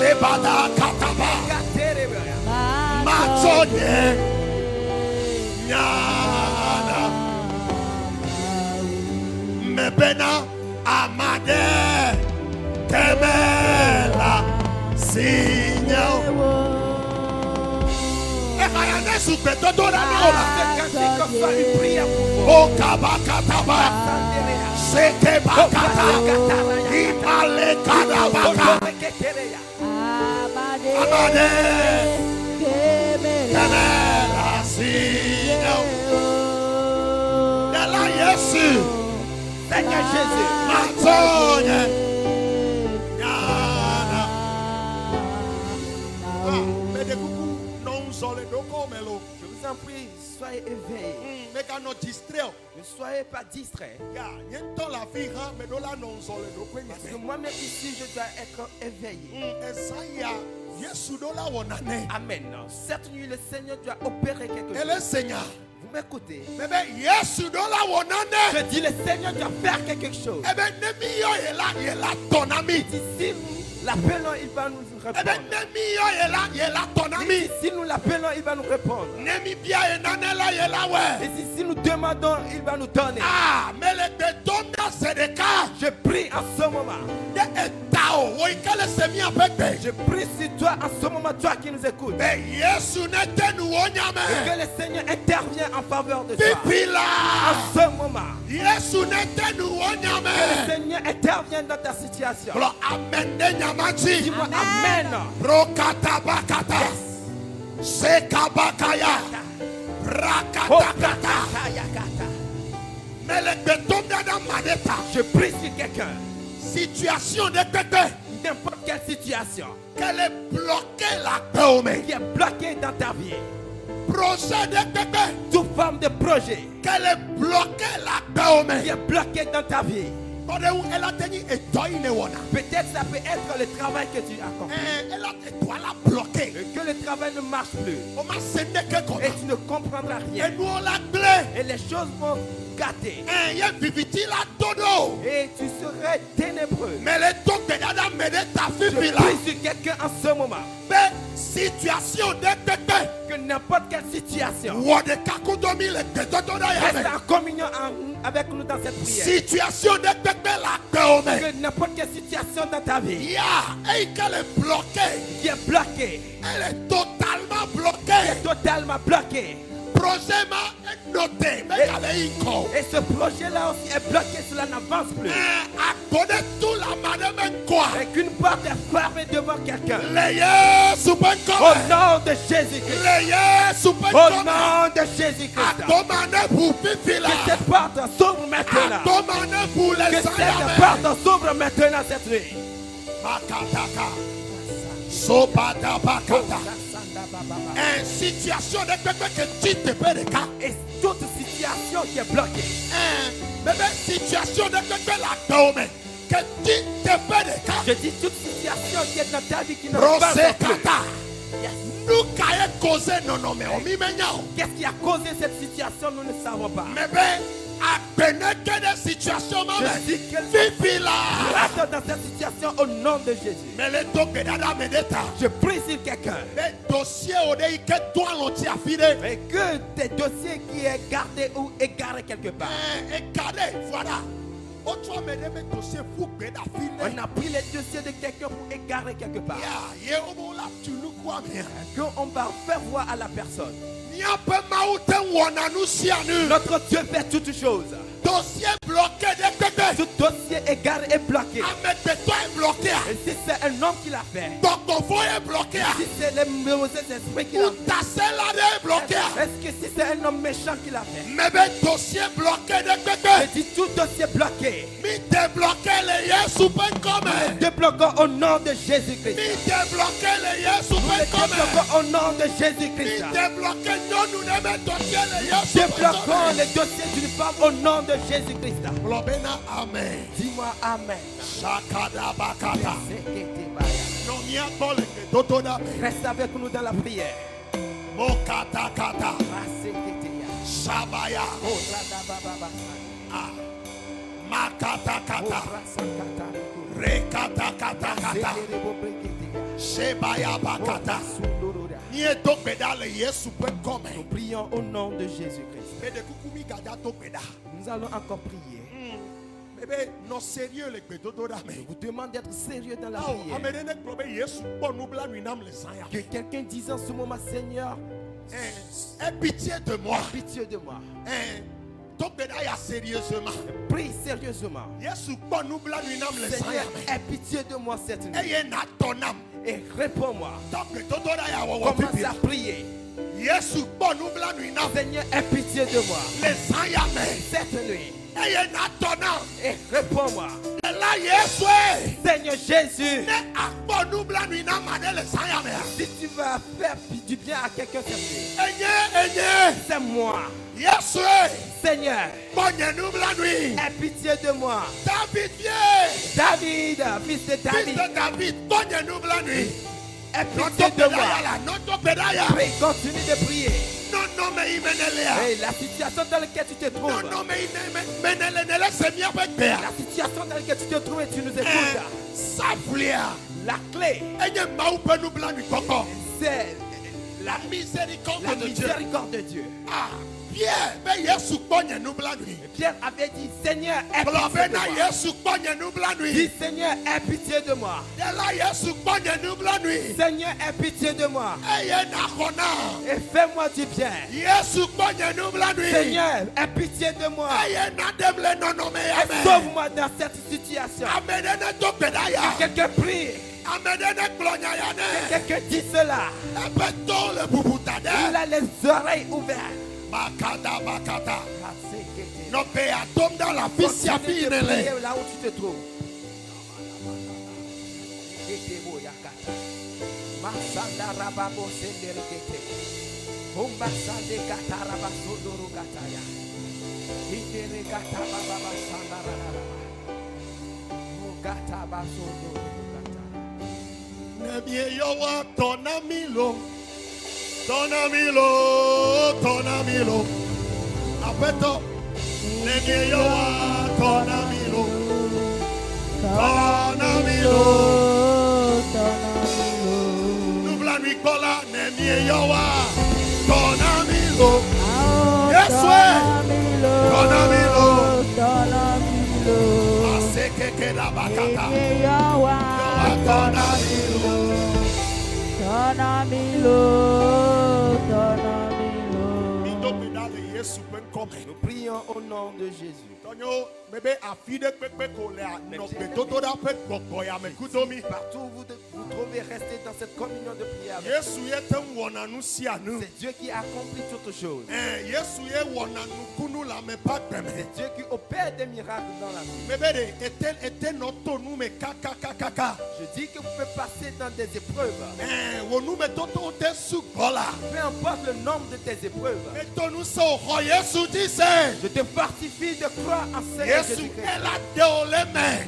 S1: Sebada kataba. Matsonye. Nyana. Mebena amade. Kemela. Signal. Ekayane supeto do na ola. O kabakataba. Seke bakata. Imale kadabaka. Amade. Kemela signal. Dela Yesu.
S2: Seigneur Jésus.
S1: Matsonye.
S2: Je vous en prie, soyez éveillés. Ne soyez pas distraits. Parce que moi-même ici, je dois être éveillé. Amen. Cette nuit, le Seigneur doit opérer quelque chose. Vous m'écoutez? Je dis, le Seigneur doit faire quelque chose. Si nous l'appelons, il va nous répondre. Si nous l'appelons, il va nous répondre. Et si nous demandons, il va nous donner. Je prie en ce moment. Je prie sur toi en ce moment, toi qui nous écoutes. Et que le Seigneur intervienne en faveur de toi. En ce moment. Que le Seigneur intervienne dans ta situation. Dis-moi Amen.
S1: Sekabakaya. Rakata.
S2: Je prie sur quelqu'un.
S1: Situation de quelqu'un.
S2: N'importe quelle situation.
S1: Qu'elle est bloquée là.
S2: Qui est bloquée dans ta vie.
S1: Projet de quelqu'un.
S2: Toute forme de projet.
S1: Qu'elle est bloquée là.
S2: Qui est bloquée dans ta vie. Peut-être ça peut être le travail que tu accomplis. Et que le travail ne marche plus. Et tu ne comprendras rien. Et les choses vont gâter. Et tu serais ténébreux. Je prie sur quelqu'un en ce moment.
S1: Situation de quelqu'un.
S2: Que n'importe quelle situation reste en communion avec nous dans cette prière.
S1: Situation de quelqu'un.
S2: Que n'importe quelle situation dans ta vie
S1: qu'elle est bloquée.
S2: Qui est bloquée.
S1: Elle est totalement bloquée.
S2: Elle est totalement bloquée.
S1: Projet est noté.
S2: Et ce projet-là aussi est bloqué, cela n'avance plus. Et qu'une porte est fermée devant quelqu'un. Au nom de Jésus-Christ. Au nom de Jésus-Christ. Que cette porte s'ouvre maintenant. Que cette porte s'ouvre maintenant cette nuit.
S1: Une situation de quelqu'un que tu te peux de cas.
S2: Et toute situation qui est bloquée.
S1: Même situation de quelqu'un là que tu te peux de cas.
S2: Je dis toute situation qui est dans ta vie qui ne va pas
S1: nous causé non mais
S2: qu'est-ce qui a causé cette situation, nous ne savons pas.
S1: Mais des situations
S2: je dis qu'elle reste dans cette situation au nom de Jésus. Je prie sur quelqu'un. Et que tes dossiers qui est gardé ou égaré quelque part.
S1: Voilà. On
S2: a pris les dossiers de quelqu'un pour égarer quelque part. Qu'on va faire voir à la personne. Notre Dieu fait toutes choses.
S1: Dossier bloqué de quelqu'un.
S2: Ce dossier égaré est bloqué. Et si c'est un homme qui l'a fait. Si c'est les mauvais esprits qui l'ont fait. Est-ce que si c'est un homme méchant qui l'a fait?
S1: Mais dossier bloqué de quelqu'un.
S2: Je dis tout dossier bloqué.
S1: Nous
S2: débloquons au nom de Jésus-Christ. Débloquons au nom de Jésus-Christ. Débloquons les dossiers d'une femme au nom de Jésus-Christ.
S1: Amen.
S2: Dis-moi Amen. Reste avec nous dans la prière.
S1: Shabaya. Makata kata. Rekata kata kata. Shebaya bakata. Nie tokbeda le Yesu peut comme.
S2: Nous prions au nom de Jésus-Christ.
S1: Et de kukumi gada tokbeda.
S2: Nous allons encore prier.
S1: Bébé, non sérieux le bedodo
S2: Je vous demande d'être sérieux dans la
S1: oh,
S2: prière.
S1: amene probe Yesu bon nous bla nuinam le sanya.
S2: Que quelqu'un dise en ce moment, Seigneur,
S1: Aie pitié de moi.
S2: pitié de moi.
S1: Tokbeda ya sérieusement.
S2: Prie sérieusement.
S1: Yesu bon nous bla nuinam le
S2: Seigneur,
S1: sanya.
S2: aie pitié de moi cette nuit.
S1: Eye na tonam.
S2: Et réponds-moi.
S1: Tokbedodo ya wawo
S2: Commence
S1: pipi.
S2: à prier.
S1: Yesu bon nous bla nuinam.
S2: Seigneur, aie pitié de moi.
S1: Le sanya me.
S2: Cette nuit.
S1: Eye na tonam.
S2: Et réponds-moi.
S1: La Yesu.
S2: Seigneur Jésus.
S1: Ne akbo nous bla nuinam ane le sanya me.
S2: Si tu vas faire du bien à quelqu'un cette nuit,
S1: Enye.
S2: c'est moi.
S1: Yesu.
S2: Seigneur,
S1: Bonne nous bla nuit.
S2: aie pitié de moi.
S1: David vieux.
S2: David, fils de
S1: Fils
S2: David,
S1: de David, bonne nous bla nuit.
S2: aie pitié de moi.
S1: Notre pédaya.
S2: Prie, continue de prier.
S1: Non, mais il menelea.
S2: Et la situation dans laquelle tu te trouves,
S1: Non, mais il menelele, c'est bien avec père.
S2: la situation dans laquelle tu te trouves et tu nous écoutes,
S1: Ça flia.
S2: la clé,
S1: Et il m'a ouvert nous bla nuit, coco.
S2: c'est
S1: La miséricorde
S2: la
S1: de Dieu.
S2: miséricorde de Dieu.
S1: Ah, Pierre, mais Yesu bonne nous bla nuit.
S2: Pierre avait dit, Seigneur, aie pitié de
S1: Blavena
S2: moi.
S1: Yesu bonne nous bla
S2: Dis,
S1: nuit.
S2: Seigneur, aie pitié de moi.
S1: De la Yesu bonne nous bla nuit.
S2: Seigneur, aie pitié de moi.
S1: Et il n'a
S2: Et fais-moi du bien.
S1: Yesu bonne nous bla nuit.
S2: Seigneur, aie pitié de moi.
S1: Et il n'a deble non non mais
S2: Et
S1: amen.
S2: sauve-moi dans cette situation.
S1: Amedene to pedaya.
S2: Quelqu'un prie.
S1: Amedene glonya yane.
S2: Quelqu'un dit cela.
S1: Ebeto le bubutade.
S2: Il a les oreilles ouvertes.
S1: Makata makata. No pe atom dans la fisia
S2: Continue de
S1: finele.
S2: prier là où tu te trouves. Masanda rababo senderekete. Bomba sande kataraba sodoro kataya. Indere kataba baba sandarara. Kataba sodoro kataya.
S1: Nebie yowa tonamilo. Tonamilo. Tonamilo. Apeto. Nebie yowa tonamilo. Tonamilo. Nubla nuit kola. Nebie yowa tonamilo. Yes, Tonamilo. Aseke la bakata. Yowa tonamilo.
S2: Nous prions au nom de Jésus. Partout où vous trouvez, restez dans cette communion de prière. C'est Dieu qui accomplit toutes choses. C'est Dieu qui opère des miracles dans la vie. Je dis que vous pouvez passer dans des épreuves. Peu importe le nombre de tes épreuves. Je te fortifie de croire en Seigneur Jésus-Christ.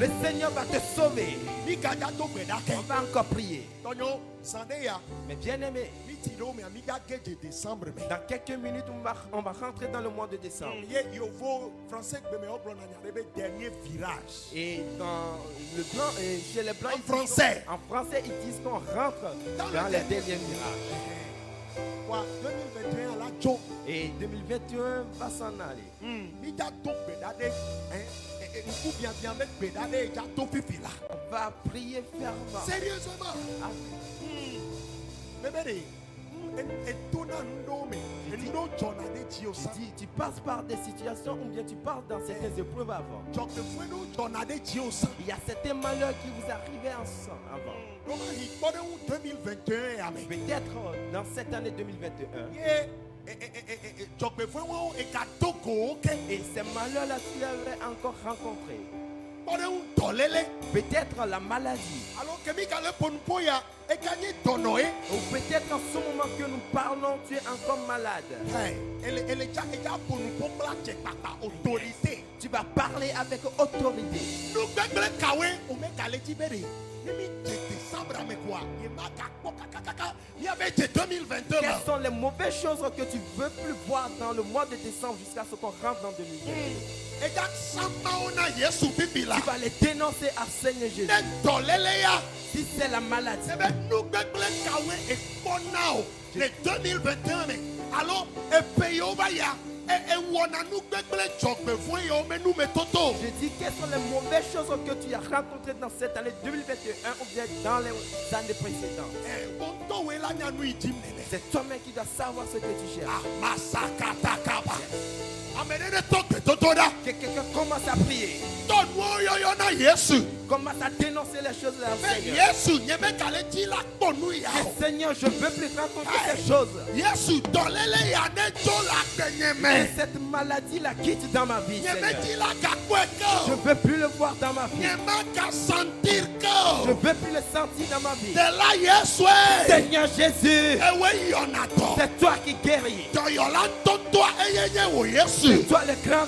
S2: Le Seigneur va te sauver. On va encore prier. Mais bien aimé, dans quelques minutes, on va rentrer dans le mois de décembre. Et dans le blanc, chez les blancs, en français, ils disent qu'on rentre dans les derniers virages. Et 2021 va s'en aller. On va prier fermement.
S1: Sérieusement.
S2: Je dis, tu passes par des situations ou bien tu passes dans certaines épreuves avant. Il y a certains malheurs qui vous arrivaient ensemble avant. Peut-être dans cette année 2021. Et ces malheurs-là, tu l'avais encore rencontré. Peut-être la maladie. Ou peut-être en ce moment que nous parlons, tu es encore malade. Tu vas parler avec autorité. Quelles sont les mauvaises choses que tu ne veux plus voir dans le mois de décembre jusqu'à ce qu'on rentre dans 2020? Tu vas les dénoncer à Seigneur Jésus. Si c'est la maladie,
S1: sebe nu gbegble kawe ekpɔna o le 2021 me alo epeyewo va ya ewɔna nu gbegble dzɔgbevɔe yewo me nu me toto.
S2: je dis quelles sont les mauvaises choses que tu as rencontrées dans cette année 2021 ou bien dans les années précédentes.
S1: Bontowe la nya nu idim nene.
S2: C'est toi-même qui dois savoir ce que tu cherches.
S1: Masakata kaba. Amene toke totoda.
S2: Que quelqu'un commence à prier.
S1: Donne-moi yo na Yesu.
S2: Commence à dénoncer les choses de la
S1: Mais
S2: Seigneur.
S1: Yesu nyeme kale ti la kponu ya.
S2: Que Seigneur, je veux plus rencontrer ces choses.
S1: Yesu dolele ya ne to la
S2: Que
S1: gbenyeme.
S2: cette maladie la quitte dans ma vie,
S1: Nyeme
S2: Seigneur.
S1: ti la kakwe
S2: Je
S1: ko.
S2: veux plus le voir dans ma vie.
S1: Nyeme ka sentir
S2: Je
S1: ko.
S2: veux plus le sentir dans ma vie.
S1: De la Yesu.
S2: Seigneur Jésus,
S1: Ewe yona to.
S2: c'est toi qui guéris.
S1: To yola to eyenye wo
S2: C'est
S1: Yesu.
S2: toi le grand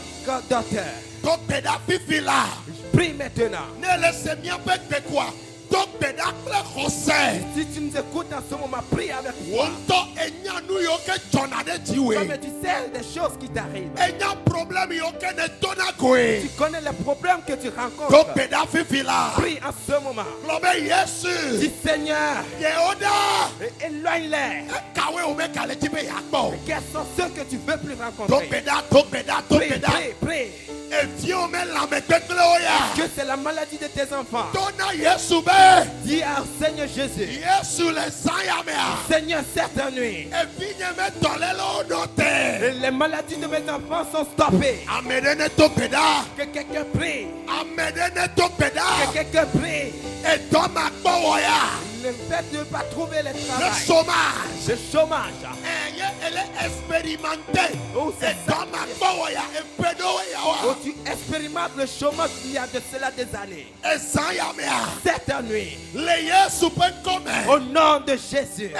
S2: docteur.
S1: To peda fifila.
S2: Je prie maintenant.
S1: Ne laisse mia pe pe quoi. To peda kle khose.
S2: Si tu nous écoutes en ce moment, prie avec moi.
S1: Wonto enya nu yo ke jona de jiwe.
S2: Comme tu sais des choses qui t'arrivent.
S1: Enya problème yo ke ne tona koe.
S2: Tu connais les problèmes que tu
S1: To
S2: rencontres.
S1: peda fifila.
S2: Prie en ce moment.
S1: Globe Yesu.
S2: Dis Seigneur,
S1: Yehoda.
S2: éloigne-les.
S1: Kawe o me kale ti be yakpo.
S2: Quels sont ceux que tu veux plus
S1: To
S2: rencontrer?
S1: peda to peda to
S2: Prie,
S1: peda.
S2: prie, prie.
S1: Evi o me la me gbegble o ya.
S2: Que c'est la maladie de tes enfants.
S1: Dona Yesu be.
S2: Dis à Seigneur Jésus.
S1: Yesu le saya me a.
S2: Seigneur, cette nuit,
S1: Evi nye me tolelo note.
S2: les maladies de mes enfants sont stoppées.
S1: Amedene to peda.
S2: Que quelqu'un prie.
S1: Amedene to peda.
S2: Que quelqu'un prie.
S1: Et dans ma ya.
S2: Le fait de ne pas trouver le
S1: Le
S2: travail.
S1: chômage.
S2: Le chômage.
S1: Elle est expérimentée.
S2: Oh, c'est
S1: Et dans ma ya. Et pedo ya
S2: Où
S1: wa.
S2: tu expérimentes le chômage il y a de cela des années.
S1: Et sans ya me a.
S2: Cette nuit,
S1: Le Yesu pe come.
S2: au nom de Jésus,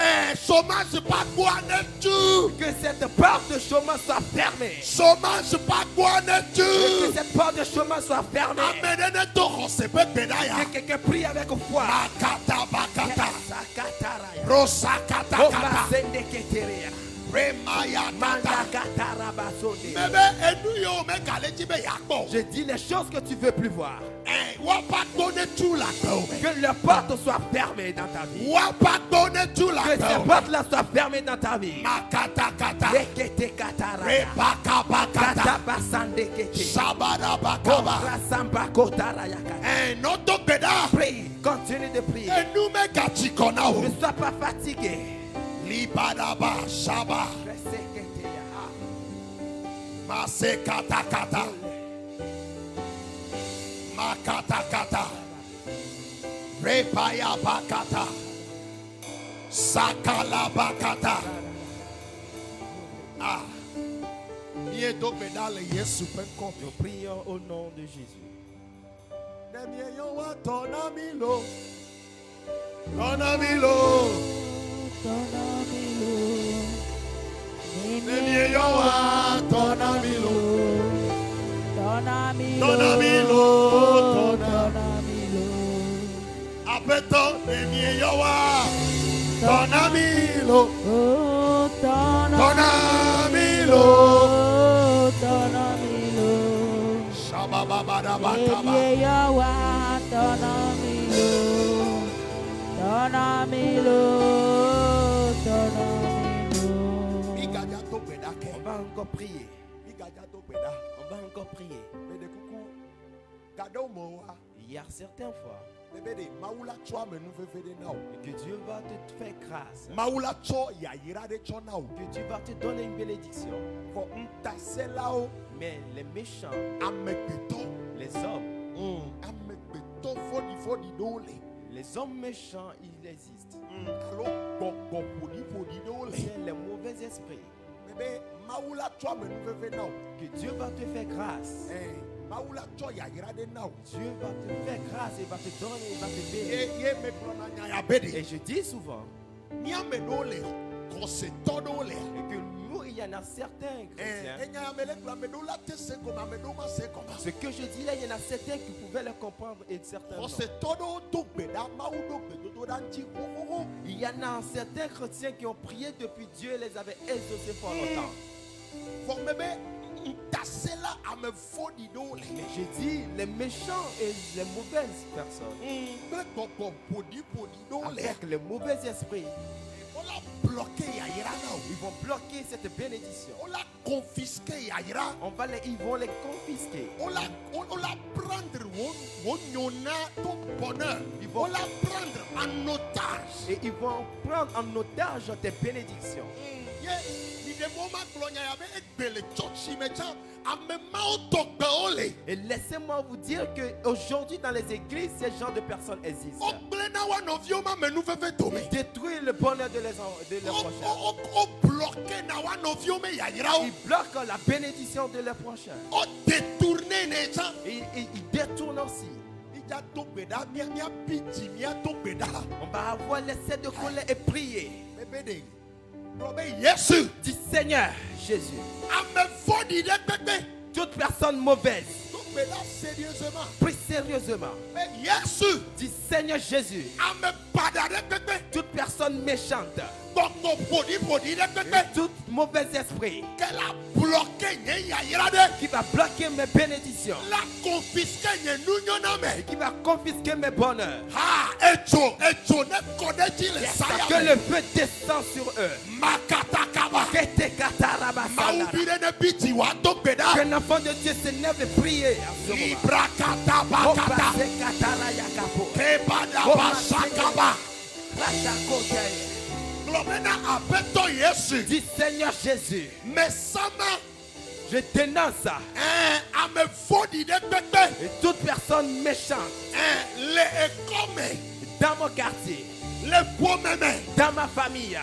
S1: Chômage pas quoi ne tu.
S2: que cette porte de chômage soit fermée.
S1: Chômage pas quoi ne
S2: Que
S1: tu.
S2: cette porte de chômage soit fermée.
S1: Amedene to khose pe peda ya.
S2: Que quelqu'un prie avec foi.
S1: Makata bakata.
S2: Sakataraya.
S1: Rosa kata
S2: Oh,
S1: kata.
S2: Masende Keteria.
S1: Remaya
S2: Manda
S1: kata.
S2: Katarabasode.
S1: Bébé, et nous yo me kale ti be yakpo.
S2: Je dis les choses que tu veux plus voir.
S1: Wa pa donner tout la go.
S2: Que les portes soient fermées dans ta vie.
S1: Wa pa donner tout la
S2: Que ces
S1: go.
S2: portes-là soient fermées dans ta vie.
S1: Makata kata.
S2: Rekete Kataraya.
S1: Rebaka bakata.
S2: Katabasande Kete.
S1: Sabada bakaba.
S2: Rasamba Kotaraya.
S1: Noto peda.
S2: Prie, continue de prier.
S1: Et nous me kati kona o.
S2: Ne sois pas fatigué.
S1: Libadaba shaba. Mase kata kata. Makata kata. Repaya bakata. Sakala bakata. Ah. Miedo bedale Yesu penko.
S2: Nous prions au nom de Jésus.
S1: Nemie yo wa tonamilo. Tonamilo. Nemie yo wa tonamilo. Tonamilo. Apeto nemie yo wa tonamilo. Tonamilo. Shabababada bakaba. Bigaja to bedake.
S2: On va encore prier.
S1: Bigaja to beda.
S2: On va encore prier.
S1: Mais de coucou. Gado moa.
S2: Il y a certaines fois
S1: Bébé de maula chwa me nou fe de now.
S2: que Dieu va te faire grâce.
S1: Maula cho ya yira de cho now.
S2: Que Dieu va te donner une bénédiction.
S1: For ntase la o.
S2: Mais les méchants,
S1: Amekbeto.
S2: les hommes,
S1: Amekbeto fodi dole.
S2: les hommes méchants, ils existent.
S1: Alo gbogbo fodi dole.
S2: C'est les mauvais esprits.
S1: Bébé maula chwa me nou fe now.
S2: Que Dieu va te faire grâce.
S1: Maula cho ya yira de now.
S2: Dieu va te faire grâce, il va te donner, il va te bénir.
S1: Ye me klona nya ya bede.
S2: Et je dis souvent
S1: Nya me dole. Kose to dole.
S2: que nous, il y en a certains chrétiens.
S1: Enya ya me le kla me dola te se koma me doma se koma.
S2: Ce que je dis là, il y en a certains qui pouvaient le comprendre et certains non.
S1: Kose to do to gbeda mawu do gbedodo da nti ho.
S2: Il y en a certains chrétiens qui ont prié depuis Dieu les avait exaucés pour longtemps.
S1: For mebe ntasela
S2: Mais j'ai dit les méchants et les mauvaises personnes. Avec les mauvais esprits. Ils vont bloquer cette bénédiction.
S1: On l'a confisqué.
S2: Ils vont les confisquer.
S1: On l'a prendre ton bonheur. Ils vont la prendre en otage.
S2: Et ils vont prendre en otage tes bénédictions. Et laissez-moi vous dire qu'aujourd'hui dans les églises, ces genres de personnes existent. Ils détruisent le bonheur de leurs prochains. Ils bloquent la bénédiction de leurs prochains. Et ils détournent aussi. On va avoir l'essai de colère et prier. Dis Seigneur Jésus. Toute personne mauvaise, prie sérieusement. Dis Seigneur Jésus. Toute personne méchante, tout mauvais esprit qui va bloquer mes bénédictions, qui va confisquer mes bonheurs, que le feu descend sur eux. Que l'enfant de Dieu s'élève et prie. Dis Seigneur Jésus, je dénonce ça. Et toute personne méchante dans mon quartier, dans ma famille,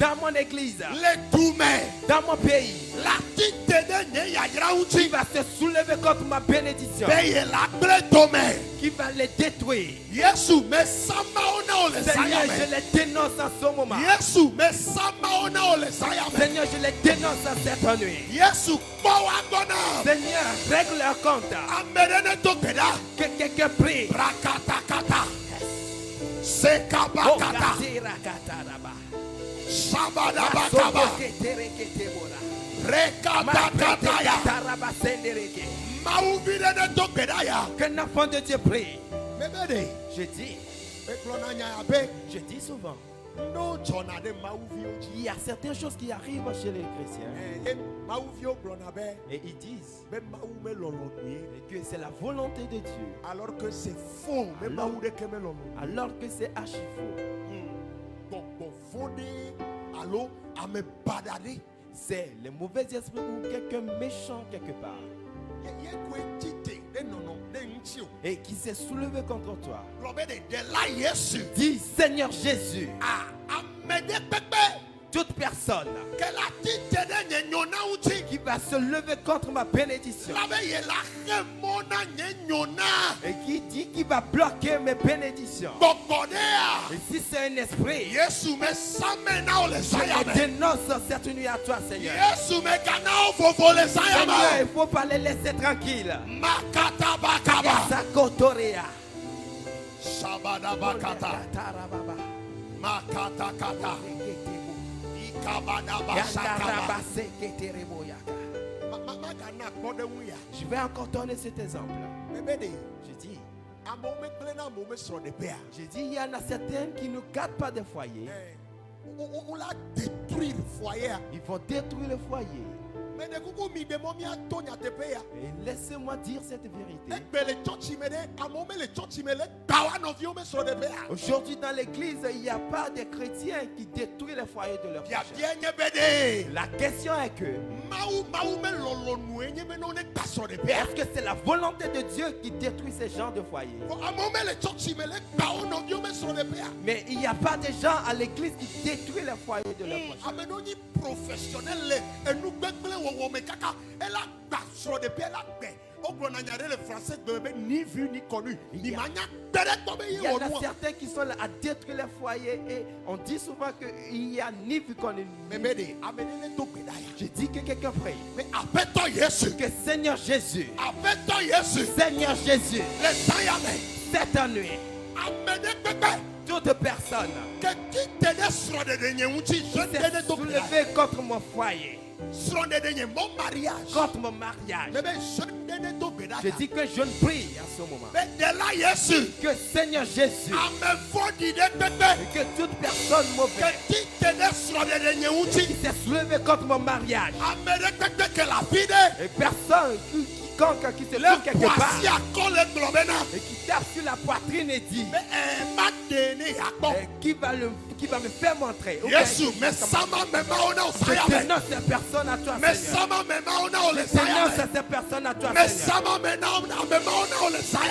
S2: dans mon église, dans mon pays, qui va se soulever contre ma bénédiction, qui va les détruire. Seigneur, je les dénonce en ce moment. Seigneur, je les dénonce en cette nuit. Seigneur, règle leur compte. Que quelqu'un prie. Qu'un enfant de Dieu prie. Je dis souvent, il y a certaines choses qui arrivent chez les chrétiens. Et ils disent que c'est la volonté de Dieu.
S1: Alors que c'est faux.
S2: Alors que c'est archi faux. C'est les mauvais esprits ou quelqu'un méchant quelque part. Et qui s'est soulevé contre toi. Dis Seigneur Jésus. Toute personne qui va se lever contre ma bénédiction et qui dit qu'il va bloquer mes bénédictions. Et si c'est un esprit, je le dénonce cette nuit à toi, Seigneur. Seigneur, il ne faut pas les laisser tranquilles. Je vais encore donner cet exemple. J'ai dit, il y en a certains qui ne gardent pas de foyer.
S1: On l'a détruire le foyer.
S2: Ils vont détruire le foyer. Et laissez-moi dire cette vérité. Aujourd'hui dans l'église, il n'y a pas de chrétiens qui détruisent les foyers de leurs prochains. La question est que est-ce que c'est la volonté de Dieu qui détruit ces gens de foyers? Mais il n'y a pas de gens à l'église qui détruisent les foyers de leurs prochains.
S1: Ni vu ni connu.
S2: Il y en a certains qui sont là à détruire les foyers et on dit souvent qu'il n'y a ni vu connu. Je dis que quelqu'un prie. Que Seigneur Jésus. Seigneur Jésus. Cette nuit. Toute personne qui s'est soulevée contre mon foyer.
S1: mon mariage.
S2: contre mon mariage. Je dis que je ne prie en ce moment. Que Seigneur Jésus, que toute personne mauvaise qui s'est soulevée contre mon mariage, et personne quiconque qui se trouve quelque part et qui tape sur la poitrine et dit qui va me faire montrer. Je dénonce cette personne à toi, Seigneur. Je dénonce cette personne à toi, Seigneur.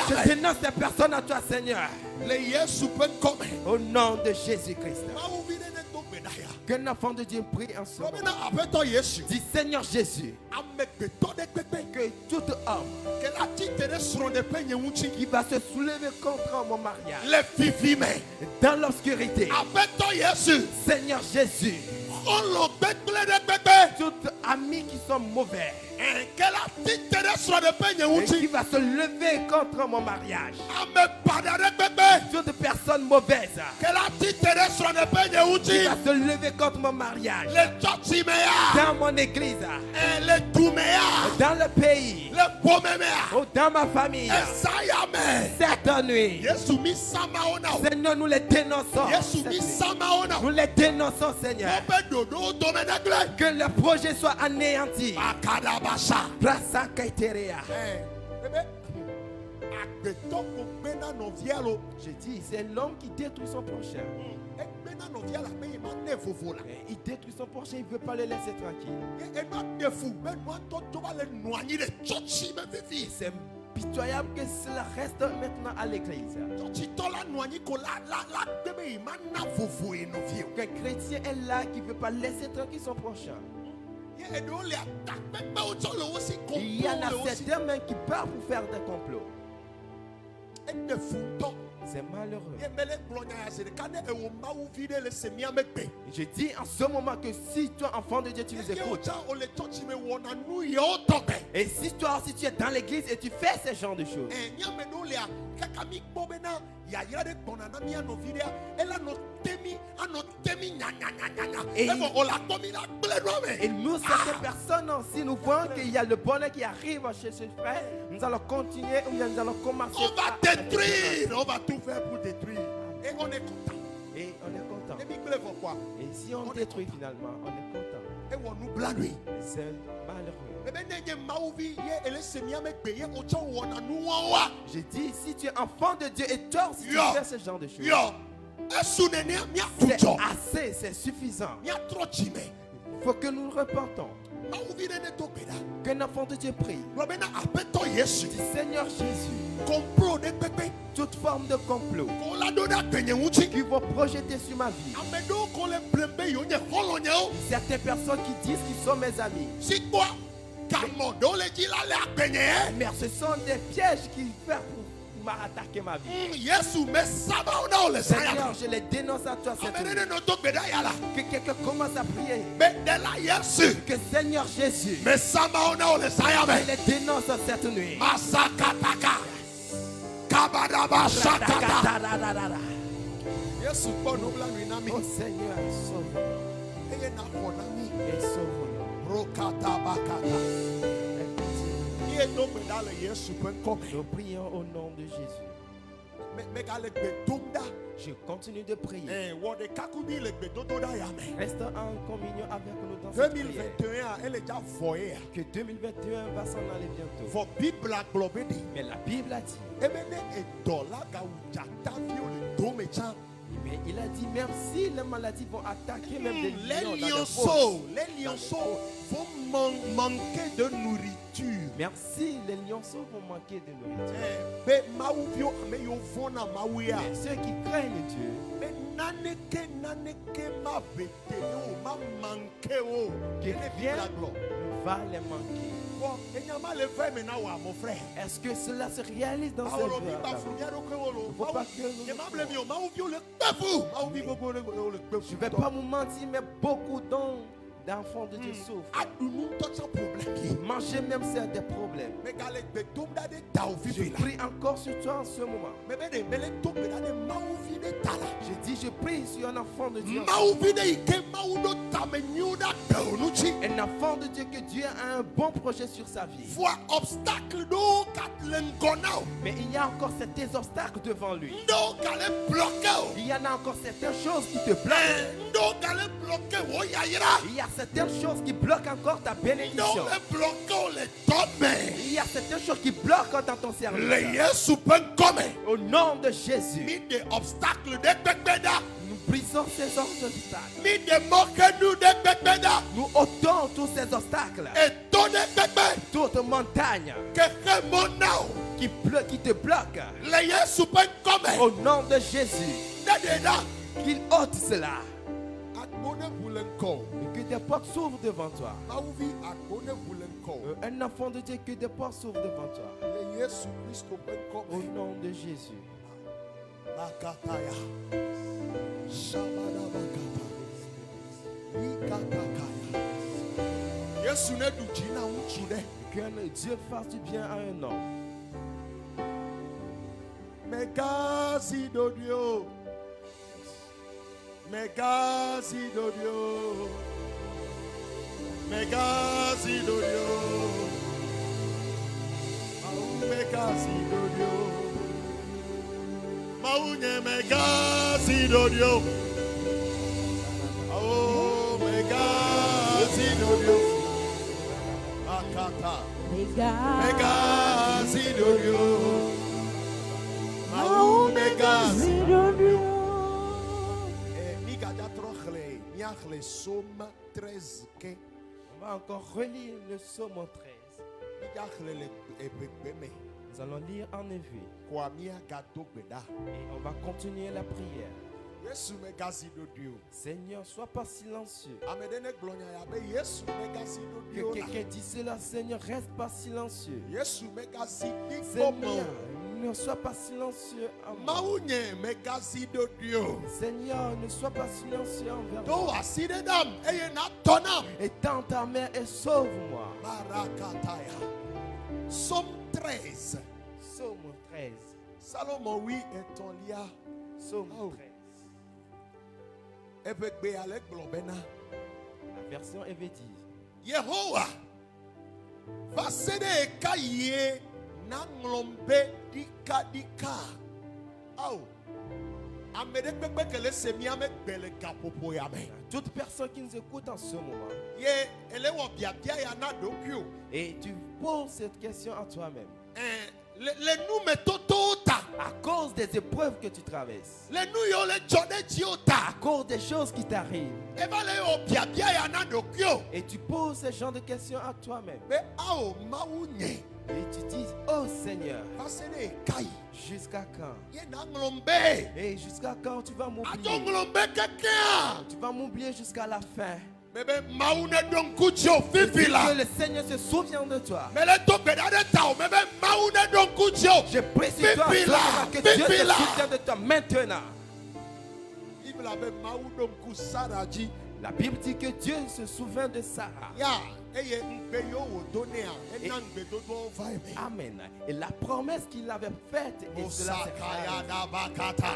S2: Je dénonce cette personne à toi, Seigneur. Au nom de Jésus-Christ. Qu'un enfant de Dieu prie en ce moment. Dis Seigneur Jésus, que tout homme qui va se soulever contre mon mariage dans l'obscurité, Seigneur Jésus, tout ami qui sont mauvais et qui va se lever contre mon mariage, toute personne mauvaise qui va se lever contre mon mariage dans mon église, dans le pays, ou dans ma famille, cette nuit, Seigneur, nous les dénonçons. Nous les dénonçons, Seigneur. Que le projet soit anéanti. Je dis, c'est l'homme qui détruit son prochain. Il détruit son prochain, il ne veut pas le laisser tranquille. C'est pitoyable que cela reste maintenant à l'église. Qu'un chrétien est là qui ne veut pas laisser tranquille son prochain. Il y en a certains même qui partent pour faire des complots. C'est malheureux. Je dis en ce moment que si toi, enfant de Dieu, tu nous écoutes, et si toi aussi tu es dans l'église et tu fais ce genre de choses, et nous, certaines personnes aussi, nous voyons qu'il y a le bonheur qui arrive chez ce frère, nous allons continuer ou nous allons commencer.
S1: On va détruire, on va tout faire pour détruire. Et on est content.
S2: Et on est content. Et si on détruit finalement, on est content.
S1: Et on nous blâme.
S2: C'est malheureux. Je dis, si tu es enfant de Dieu et toi si tu fais ce genre de choses, c'est assez, c'est suffisant. Il faut que nous nous repentons. Qu'un enfant de Dieu prie. Dis Seigneur Jésus, toute forme de complot qui vont projeter sur ma vie, certaines personnes qui disent qu'ils sont mes amis, mais ce sont des pièges qu'ils font pour m'attaquer ma vie. Seigneur, je les dénonce à toi cette nuit. Que quelqu'un commence à prier. Que Seigneur Jésus, je les dénonce cette nuit. Oh Seigneur, sauve-nous. Et sauve-nous. Nous prions au nom de Jésus. Je continue de prier. Reste en communion avec nous dans cette prière. Que 2021 va s'en aller bientôt. Mais la Bible a dit, mais il a dit, même si les maladies vont attaquer même les lionceaux
S1: vont manquer de nourriture.
S2: Merci, les lionceaux vont manquer de nourriture. Mais ceux qui craignent Dieu, que rien ne va les manquer. Est-ce que cela se réalise dans cette vie? Il ne faut pas que nous... Je ne vais pas vous mentir, mais beaucoup d'enfants de Dieu souffrent. Manger même, c'est des problèmes. Je prie encore sur toi en ce moment. Je dis, dit, je prie sur un enfant de Dieu.
S1: Maou vide ike maou do tamenyu da deunuchi.
S2: Un enfant de Dieu que Dieu a un bon projet sur sa vie.
S1: Voit obstacle do katlengonao.
S2: Mais il y a encore certains obstacles devant lui.
S1: Ndo kale bloqué.
S2: Il y en a encore certaines choses qui te bloquent.
S1: Ndo kale bloqué wo yayira.
S2: Il y a certaines choses qui bloquent encore ta bénédiction.
S1: Ndo le bloqué le tome.
S2: Il y a certaines choses qui bloquent dans ton service.
S1: Le Yesu pen come.
S2: Au nom de Jésus,
S1: Mi de obstacle de bebeda.
S2: nous brisons ces obstacles.
S1: Mi de moque nous de bebeda.
S2: Nous ôtons tous ces obstacles.
S1: Et ton de bébé.
S2: Toutes montagnes
S1: Que remonao.
S2: qui te bloquent.
S1: Le Yesu pen come.
S2: Au nom de Jésus,
S1: Dededa.
S2: qu'il ôte cela.
S1: Agbone voulenko.
S2: Et que des portes s'ouvrent devant toi.
S1: Maouvi agbone voulenko.
S2: Un enfant de Dieu, que des portes s'ouvrent devant toi.
S1: Le Yesu Christo pen
S2: Au
S1: come.
S2: nom de Jésus.
S1: Makataya. Shabada bakata. Ikatakaya. Yesu ne du jina uchude.
S2: Que Dieu fasse du bien à un homme.
S1: Megazi dodio. Megazi dodio. Megazi dodio. Mau megazi dodio. Maunye megazi dodio. Oh megazi dodio. Akata. Megazi dodio. Mau megazi. Somme 13 ke
S2: On va encore relire le psaume 13. Nous allons lire en effet. Et on va continuer la prière. Seigneur, sois pas silencieux. Que quelqu'un dise cela, Seigneur, reste pas silencieux. Seigneur, ne sois pas silencieux en moi. Seigneur, ne sois pas silencieux envers moi. Et tends ta main et sauve-moi.
S1: Somme 13.
S2: Psaume 13.
S1: Salomon, oui, est ton lia.
S2: Psaume 13. La version EV dit.
S1: Yehowa, vasede kaye na nglombe dika dika. Oh, amede pepe kele semi ame bele kapopo yame.
S2: Toute personne qui nous écoute en ce moment.
S1: Ye elewo biabia ya na dokyo.
S2: Et tu poses cette question à toi-même.
S1: Le nous mettons tota.
S2: À cause des épreuves que tu traverses.
S1: Le nous yo le jode jiota.
S2: À cause des choses qui t'arrivent.
S1: E va le o biabia ya na dokyo.
S2: Et tu poses ce genre de questions à toi-même.
S1: Me ao maunye.
S2: Et tu dis, oh Seigneur,
S1: Vasede kai.
S2: jusqu'à quand?
S1: Ye na nglombe.
S2: Et jusqu'à quand tu vas m'oublier?
S1: Ato nglombe kekea.
S2: Tu vas m'oublier jusqu'à la fin.
S1: Bébé maune donc kucho
S2: Et
S1: fifila.
S2: que le Seigneur se souvient de toi.
S1: Mais le to bedade tao bébé maune donc kucho.
S2: Je prie sur toi
S1: Fifila,
S2: que Dieu se
S1: fifila.
S2: souvient de toi maintenant.
S1: Il avait maune donc kusaraji.
S2: La Bible dit que Dieu se souvient de Sarah.
S1: Ya, eye mpeyo wo donné a. Enang bedodo vai.
S2: Amen. Et la promesse qu'il avait faite et cela s'est
S1: Osakaya
S2: réalisé.
S1: da bakata.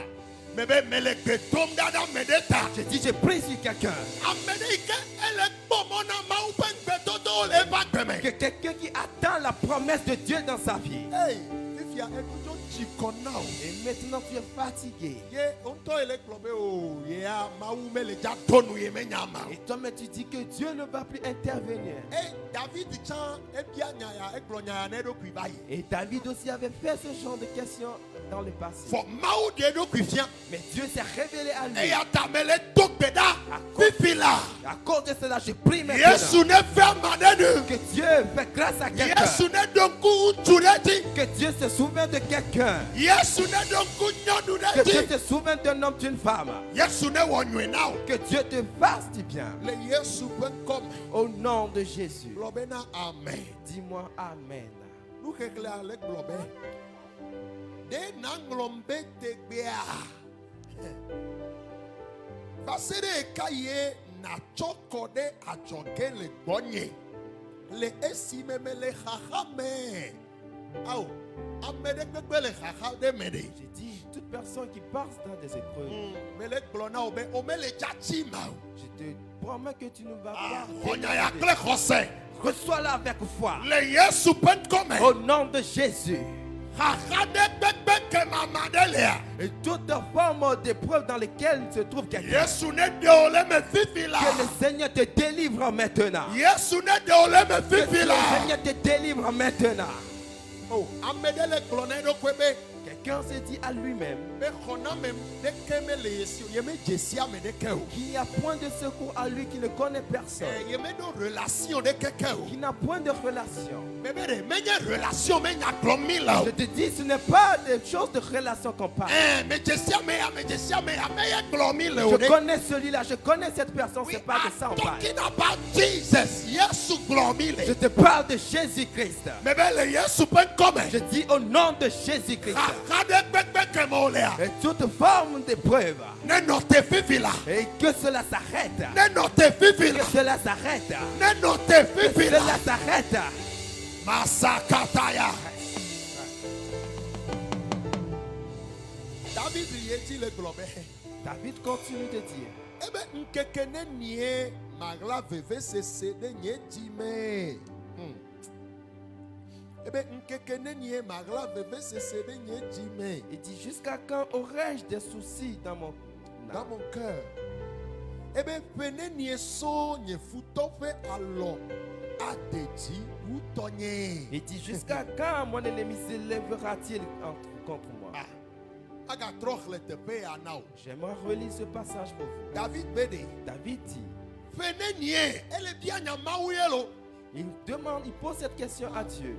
S1: Bébé melek betom dada medeta.
S2: Je dis, je prie sur quelqu'un.
S1: Amedike elek bomona maupen bedodo le bakeme.
S2: Que quelqu'un qui attend la promesse de Dieu dans sa vie.
S1: Hey, if ya etujo chikonao.
S2: Et maintenant tu es fatigué.
S1: Ye onto elek plobe o ye a maume le ja tonu ye menyama.
S2: Et toi-même tu dis que Dieu ne va plus intervenir.
S1: Hey, David chan ebia nyaya eklonya ne do kwibai.
S2: Et David aussi avait fait ce genre de questions dans le passé.
S1: For mau de do kwifia.
S2: Mais Dieu s'est révélé à lui.
S1: Et atamele tokbeda fifila.
S2: À cause de cela, je prie maintenant
S1: Yesu ne fait madenu.
S2: que Dieu fait grâce à quelqu'un.
S1: Yesu ne donku utureti.
S2: Que Dieu se souvient de quelqu'un.
S1: Yesu ne donku
S2: Que Dieu
S1: nyonureti.
S2: te souvient d'un homme, d'une femme.
S1: Yesu ne wonywe now.
S2: Que Dieu te fasse du bien.
S1: Le Yesu pen comme
S2: Au nom de Jésus.
S1: blobena amen.
S2: Dis-moi Amen.
S1: Nous kekle avec blobe. De nanglombe tegbea. Basere kaye na chokode ajoge le gbonye. Le esi meme le chachame. Aou, amede gbegbe le chacha de mede.
S2: J'ai dit, toute personne qui passe dans des épreuves,
S1: Mais les glona au me les jatima.
S2: je te promets que tu ne vas
S1: Ah,
S2: pas.
S1: on y a clé José.
S2: Reçois-la avec foi.
S1: Le Yesu pen comme.
S2: Au nom de Jésus.
S1: Hakade bebe ke mamadelia.
S2: Et toute forme d'épreuve dans lesquelles se trouve quelqu'un,
S1: Yesu ne de ole me fifila.
S2: que le Seigneur te délivre maintenant.
S1: Yesu ne de ole me
S2: Que le
S1: fifila.
S2: Seigneur te délivre maintenant.
S1: Oh, amedele glona do kwebe.
S2: Quelqu'un se dit à lui-même
S1: Me khona me de keme le Yesu. Ye me jesia me de keo.
S2: qu'il n'y a point de secours à lui qui ne connaît personne,
S1: Ye me do relation de kekeo.
S2: qui n'a point de relation.
S1: Bébé, mais il y a une relation, mais il y a glomi là.
S2: Je te dis, ce n'est pas des choses de relation qu'on parle.
S1: Mais je sais, mais il y a glomi là.
S2: Je connais celui-là, je connais cette personne,
S1: Oui,
S2: c'est pas de ça on parle.
S1: talking about Jesus. Yes, glomi là.
S2: Je te parle de Jésus-Christ.
S1: Bébé, le Yesu pen comme.
S2: Je dis au nom de Jésus-Christ.
S1: Hakade bebe ke molea.
S2: Et toute forme d'épreuve,
S1: Ne note fifila.
S2: et que cela s'arrête.
S1: Ne note fifila.
S2: Que cela s'arrête.
S1: Ne note
S2: Que
S1: fifila.
S2: cela s'arrête.
S1: Masakataya. David yeti le globe.
S2: David continue de dire,
S1: Ebe nkekene nie magla veve sese de nye dime. Ebe nkekene nie magla veve sese de nye dime.
S2: il dit, jusqu'à quand aurais-je des soucis dans mon
S1: Dans
S2: âme?
S1: mon cœur. Ebe pene nie so nye futo fe alo adeji ou tonye.
S2: Il dit, jusqu'à quand mon ennemi s'élèvera-t-il contre moi?
S1: Aga troch le tepe anao.
S2: J'aimerais relire ce passage pour vous.
S1: David bede.
S2: David dit,
S1: Pene nie ele dia nya mawuyelo.
S2: il demande, il pose cette question à Dieu.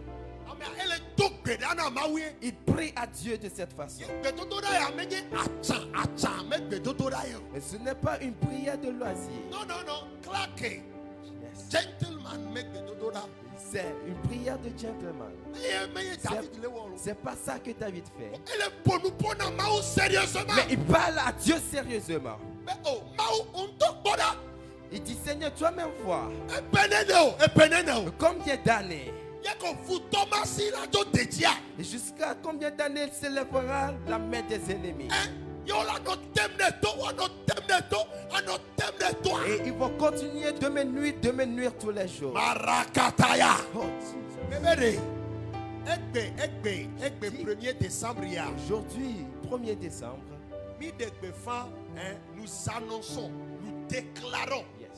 S1: Ame ele togbe dana mawuye.
S2: Il prie à Dieu de cette façon.
S1: Gbedododa ya menye acha me gbedododa yo.
S2: Et ce n'est pas une prière de loisir.
S1: Non, claque.
S2: Yes.
S1: Gentleman me gbedododa.
S2: C'est une prière de gentleman.
S1: David le wolo.
S2: C'est pas ça que David fait.
S1: Ele ponu pona mawu sérieusement.
S2: Mais il parle à Dieu sérieusement.
S1: Mais oh, mawu unto boda.
S2: Il dit, Seigneur, toi-même vois.
S1: Epenene.
S2: Combien d'années?
S1: Yeko fu Thomas la do dedia.
S2: Et jusqu'à combien d'années il s'élèvera la main des ennemis?
S1: Yo la no temne to, no temne to, no temne to.
S2: Et ils vont continuer de me nuire tous les jours.
S1: Marakataya.
S2: Oh, Jesus.
S1: Bébé. Egbe 1er décembre ya.
S2: Aujourd'hui, 1er décembre,
S1: nous annonçons, nous déclarons.
S2: yes.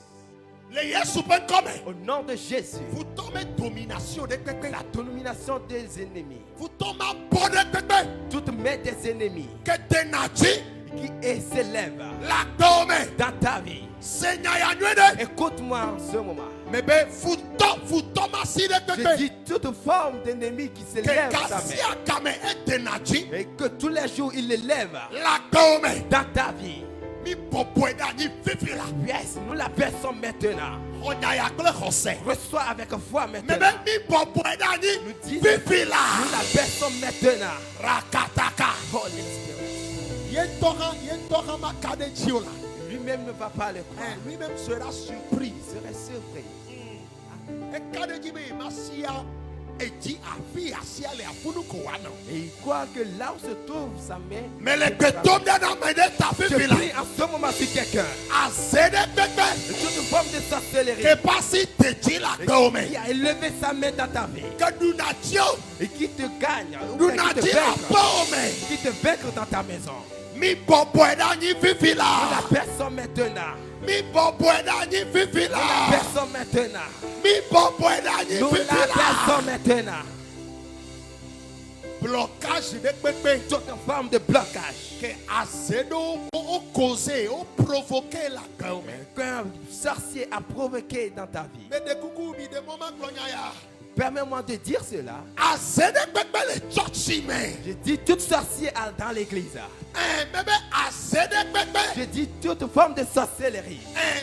S1: Le Yesu ben comme.
S2: Au nom de Jésus,
S1: Vous tombez domination de pépé.
S2: la domination des ennemis,
S1: Vous tombez bonne pépé.
S2: toute main des ennemis
S1: Que te nati.
S2: qui s'élève
S1: La dome.
S2: dans ta vie,
S1: Seigneur ya nuede.
S2: écoute-moi en ce moment.
S1: Mais ben vous tombez si de
S2: Je
S1: pépé.
S2: dis toute forme d'ennemi qui
S1: Que
S2: s'élève dans ta
S1: Kassia
S2: main
S1: kame et te nati.
S2: et que tous les jours il élève
S1: La dome.
S2: dans ta vie.
S1: Mi popoeda ni fifila.
S2: Yes, nous la baissons maintenant.
S1: On y a kle José.
S2: Reçois avec foi
S1: Mais
S2: maintenant.
S1: ben mi popoeda ni
S2: disons- Nous
S1: fifila.
S2: la baissons maintenant.
S1: Rakataka.
S2: Holy Spirit.
S1: Yentoha makade chiola.
S2: Lui-même ne va pas le croire.
S1: Lui-même sera surpris.
S2: Il serait surpris.
S1: Et kade jibe masia eji afi asia le afunu kowano.
S2: Et il croit que là où se trouve sa main,
S1: Mais le betom de na mede ta
S2: je
S1: fifila.
S2: prie en ce moment sur quelqu'un.
S1: Azede
S2: Et
S1: bebe.
S2: toute forme de sorcellerie
S1: Que pasi te la dome.
S2: qui a élevé sa main dans ta vie
S1: Que nous n'atio.
S2: et qui te gagne, ou
S1: Nous
S2: bien qui te
S1: n'atio la
S2: vaincre,
S1: dome.
S2: qui te vaincre dans ta maison.
S1: Mi popoeda ni
S2: Nous
S1: fifila.
S2: la baissons maintenant.
S1: Mi popoeda ni
S2: Nous la
S1: fifila.
S2: baissons maintenant.
S1: Mi popoeda ni
S2: Nous la
S1: fifila.
S2: baissons maintenant.
S1: Blocage de pepe.
S2: Toute forme de blocage.
S1: Que azedo o causé, o provoqué la dome.
S2: Qu'un sorcier a provoqué dans ta vie.
S1: Mais de coucou mi de moment glonyaya.
S2: Permets-moi de dire cela.
S1: Azede bebe le church me.
S2: Je dis toute sorcier dans l'église.
S1: Bébé azede bebe.
S2: Je dis toute forme de sorcellerie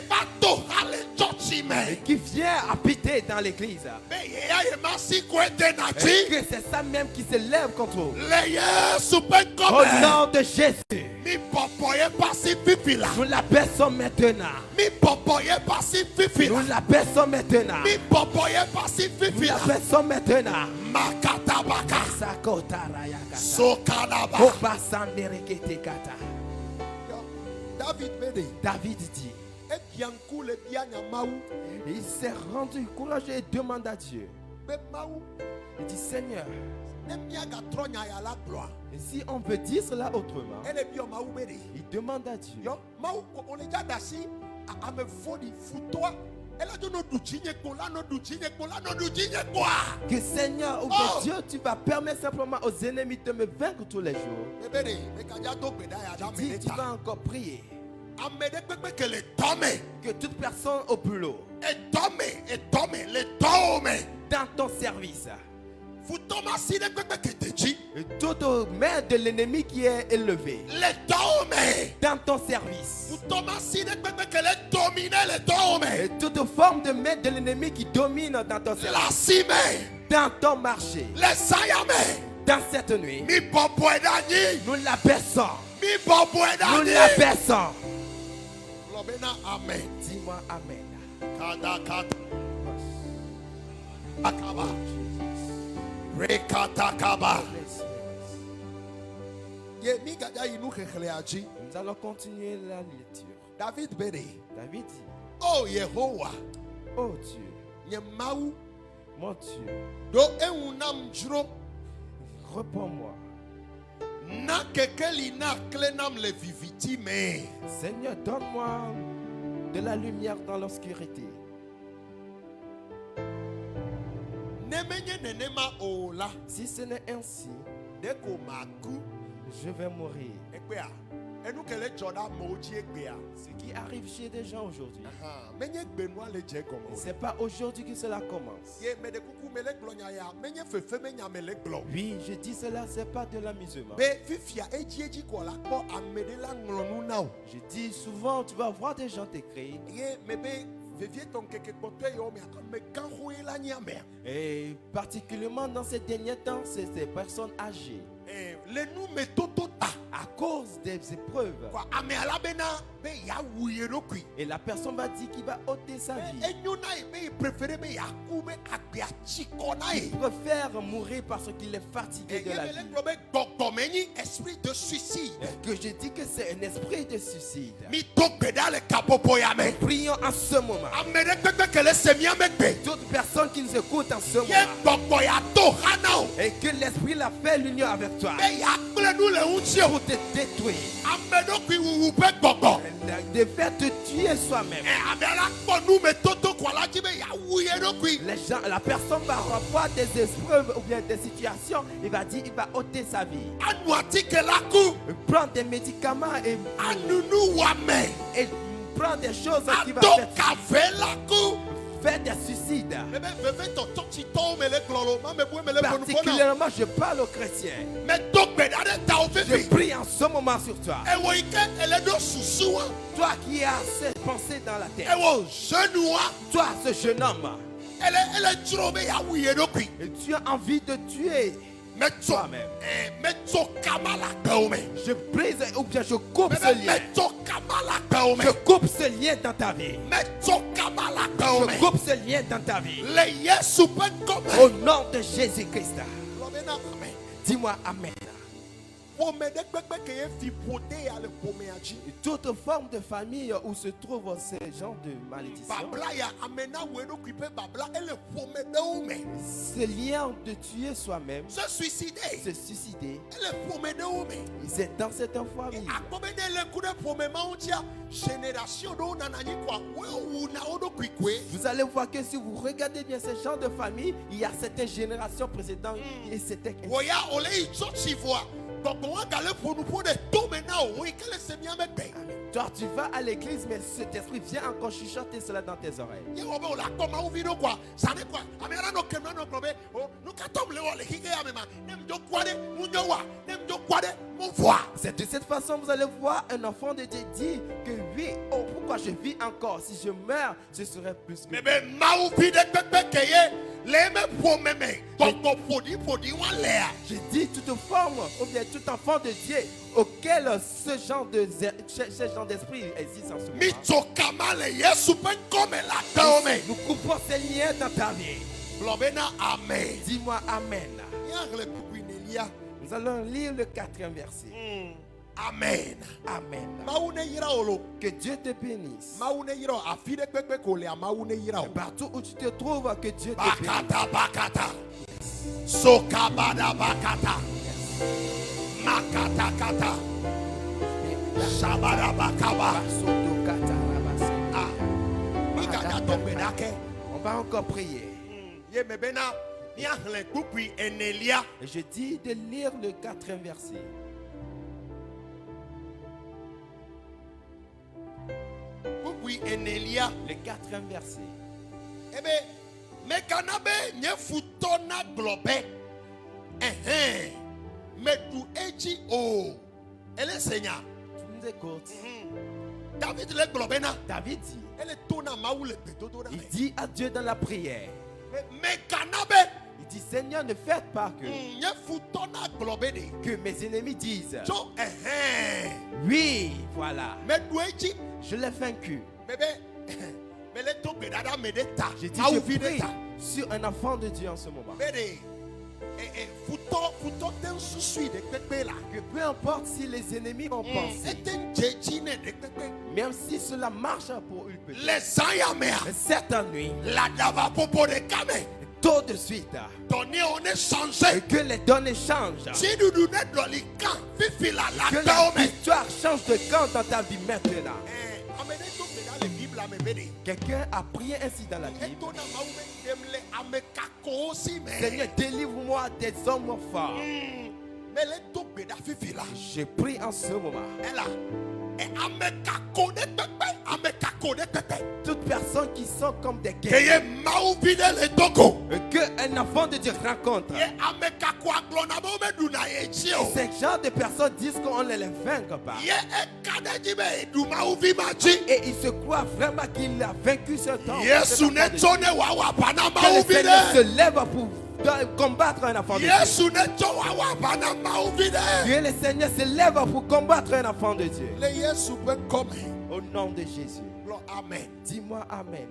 S1: Bato ale church me.
S2: qui vient habiter dans l'église.
S1: Mais ya ye masi kwete
S2: Et
S1: nati.
S2: que c'est ça même qui se lève contre vous.
S1: Le Yesu ben
S2: Au
S1: comme.
S2: nom de Jésus,
S1: Mi popoye pasi pipila.
S2: nous la baissons maintenant.
S1: Mi
S2: Nous l'abaissons maintenant.
S1: Mi boboye pasi
S2: Nous
S1: fifila.
S2: l'abaissons maintenant.
S1: Makatabaka.
S2: Sakotarayakata.
S1: Sokanaba.
S2: Kobasandereketekata.
S1: David Bede.
S2: David dit,
S1: Ebianku le bianya maou.
S2: il s'est rendu courageux et demande à Dieu.
S1: Be maou.
S2: Il dit, Seigneur,
S1: Nemiaga tronya ya la gloire.
S2: et si on peut dire cela autrement,
S1: Ele bio maou bede.
S2: il demande à Dieu.
S1: Yo maou ko oleja dasi ame fodi futoa. Elle a dit no duchinye kola no duchinye kola no duchinye kwa.
S2: Que Seigneur, ou
S1: Oh!
S2: que Dieu, tu vas permettre simplement aux ennemis de me vaincre tous les jours.
S1: Bebede, me kaja to beda ya da
S2: Dis, tu
S1: meneta.
S2: vas encore prier
S1: Amede pepe que le tome.
S2: que toute personne au boulot,
S1: Et tome, le tome.
S2: dans ton service,
S1: Futoma si de pepe que te dit.
S2: et toute main de l'ennemi qui est élevée,
S1: Le tome.
S2: dans ton service,
S1: Futoma si de pepe que le domine le tome.
S2: et toute forme de main de l'ennemi qui domine dans ton
S1: La
S2: service,
S1: cime.
S2: dans ton marché,
S1: Le sayame.
S2: dans cette nuit,
S1: Mi bobo edani.
S2: nous l'abaissons,
S1: Mi bobo
S2: nous
S1: edani.
S2: l'abaissons.
S1: Lobena amen.
S2: Dis-moi Amen.
S1: Kada kata. Akaba. Rekata kaba. Ye mi gada inu kekele aji.
S2: Nous allons continuer la lecture.
S1: David Bede.
S2: David dit,
S1: Oh Yehowa.
S2: oh Dieu,
S1: Nye maou.
S2: mon Dieu,
S1: Do eunam juro.
S2: réponds-moi.
S1: Na kekeli na klenam le viviti me.
S2: Seigneur, donne-moi de la lumière dans l'obscurité.
S1: Nemenye nenema ola.
S2: Si ce n'est ainsi,
S1: Deko maku.
S2: je vais mourir.
S1: Ekbea. Enu kele joda moji ekbea.
S2: Ce qui arrive chez des gens aujourd'hui,
S1: Menye gbenwa le je gomo.
S2: c'est pas aujourd'hui que cela commence.
S1: Ye me de kuku mele glonya ya. Menye fefe menya mele glo.
S2: Oui, je dis cela, c'est pas de l'amusement.
S1: Be fifia eji ko la ko amede la nglonu na o.
S2: Je dis souvent, tu vas voir des gens t'écrire.
S1: Ye mebe vevie ton keke pote yo me akame kanhu la nyame.
S2: Et particulièrement dans ces derniers temps, c'est ces personnes âgées.
S1: Le nou me toto ta.
S2: À cause des épreuves.
S1: Kwa ame ala bena be ya wuye no kui.
S2: Et la personne va dire qu'il va ôter sa vie.
S1: Enyo na be préféré be ya ku be akbe achiko na
S2: Il préfère mourir parce qu'il est fatigué de la vie.
S1: Esprit de suicide.
S2: Que je dis que c'est un esprit de suicide.
S1: Mi tokbeda le kapopo ya me.
S2: Prions en ce moment.
S1: Amede pepe kele semia mekbe.
S2: D'autres personnes qui nous écoutent en ce
S1: Ye
S2: moment.
S1: bokbo ya to hanao.
S2: Et que l'esprit l'a fait l'union avec toi.
S1: Be ya kple nou le unchio.
S2: Pour te détruire.
S1: Amedo kui wuwu pe gbogbo.
S2: De faire te tuer soi-même.
S1: Amela kpo nou me toto kwa la ji be ya wuye no kui.
S2: Les gens, la personne va avoir des épreuves ou bien des situations. Il va dire, il va ôter sa vie.
S1: Anu atike la ku.
S2: Prendre des médicaments et
S1: Anunu wame.
S2: prendre des choses qui vont
S1: Ado
S2: faire,
S1: kafe la ku.
S2: faire des suicides.
S1: Mebe veve to tochi to me le glolo. Ma me bue me le bonu bona.
S2: Particulièrement, je parle aux chrétiens.
S1: Me tokbeda de ta o
S2: Je
S1: fefe.
S2: prie en ce moment sur toi.
S1: Ewo ike ele do susu wa.
S2: Toi qui as ces pensées dans la tête.
S1: Ewo jeune wa.
S2: Toi, ce jeune homme.
S1: Elle dro be ya wuye no kui.
S2: Et tu as envie de tuer.
S1: Meto.
S2: Toi-même.
S1: Meto kamala gaume.
S2: Je brise ou bien je coupe ce
S1: Mebe
S2: lien.
S1: meto kamala gaume.
S2: Je coupe ce lien dans ta vie.
S1: Meto kamala gaume.
S2: Je coupe ce lien dans ta vie.
S1: Le Yesu pen comme.
S2: Au nom de Jésus-Christ.
S1: Lobena amen.
S2: Dis-moi Amen.
S1: Pome de pepe ke ye fi pote ya le pome aji.
S2: Toute forme de famille où se trouvent ces gens de malédiction,
S1: Babla ya amena we no kuipe babla ele pome de ume.
S2: ce lien de tuer soi-même,
S1: Se suicider.
S2: se suicider,
S1: Ele pome de ume.
S2: c'est dans cette famille.
S1: Akobe de le kude pome mauntia. Génération do nanani kwa. We u na odo kuikwe.
S2: Vous allez voir que si vous regardez bien ces gens de famille, il y a certaines générations précédentes et c'était ainsi.
S1: Oya ole ichochi voa. Donc on va gale pour nous pour de tout maintenant. Oui, quel est ce mien avec ben?
S2: Toi, tu vas à l'église, mais cet esprit vient encore chuchoter cela dans tes oreilles.
S1: Ye obe ola koma uvido kwa. Sane kwa. Amera no kemna no probe. Oh, no katom le ole hige ya mema. Nem do kwade munyowa. Nem do kwade mon voix.
S2: C'est de cette façon vous allez voir un enfant de Dieu dire que oui, oh, pourquoi je vis encore? Si je meurs, je serai plus que.
S1: Mebe mau pide pepe keye. Le me po meme. Koko podi wa lea.
S2: Je dis toute forme ou bien tout enfant de Dieu auquel ce genre d'esprit existe en ce moment. Nous coupons ces liens dans ta vie.
S1: Amen.
S2: Dis-moi Amen. Nous allons lire le 4e verset.
S1: Amen.
S2: Amen. Que Dieu te bénisse. Partout où tu te trouves, que Dieu te bénisse.
S1: Bakata. Sokabada bakata. Makata kata. Shabada bakaba.
S2: On va encore prier. Et je dis de lire le 4e verset. Le 4e verset.
S1: Tu
S2: nous écoutes.
S1: David
S2: dit, il dit à Dieu dans la prière. Il dit, Seigneur, ne faites pas que mes ennemis disent, oui, voilà, je l'ai vaincu. J'ai dit, je prie sur un enfant de Dieu en ce moment. Que peu importe si les ennemis ont pensé, même si cela marche pour eux, cette nuit, tout de suite, que les données changent, que la victoire change de camp dans ta vie maintenant. Quelqu'un a prié ainsi dans la Bible. Seigneur, délivre-moi des hommes forts. Je prie en ce moment. Toutes personnes qui sont comme des guerriers, qu'un enfant de Dieu rencontre, ces gens de personnes disent qu'on ne les vaincre pas. Et ils se croient vraiment qu'il a vaincu ce temps. Que le Seigneur se lève pour combattre un enfant de Dieu. Que le Seigneur se lève pour combattre un enfant de Dieu. Au nom de Jésus.
S1: Amen.
S2: Dis-moi Amen.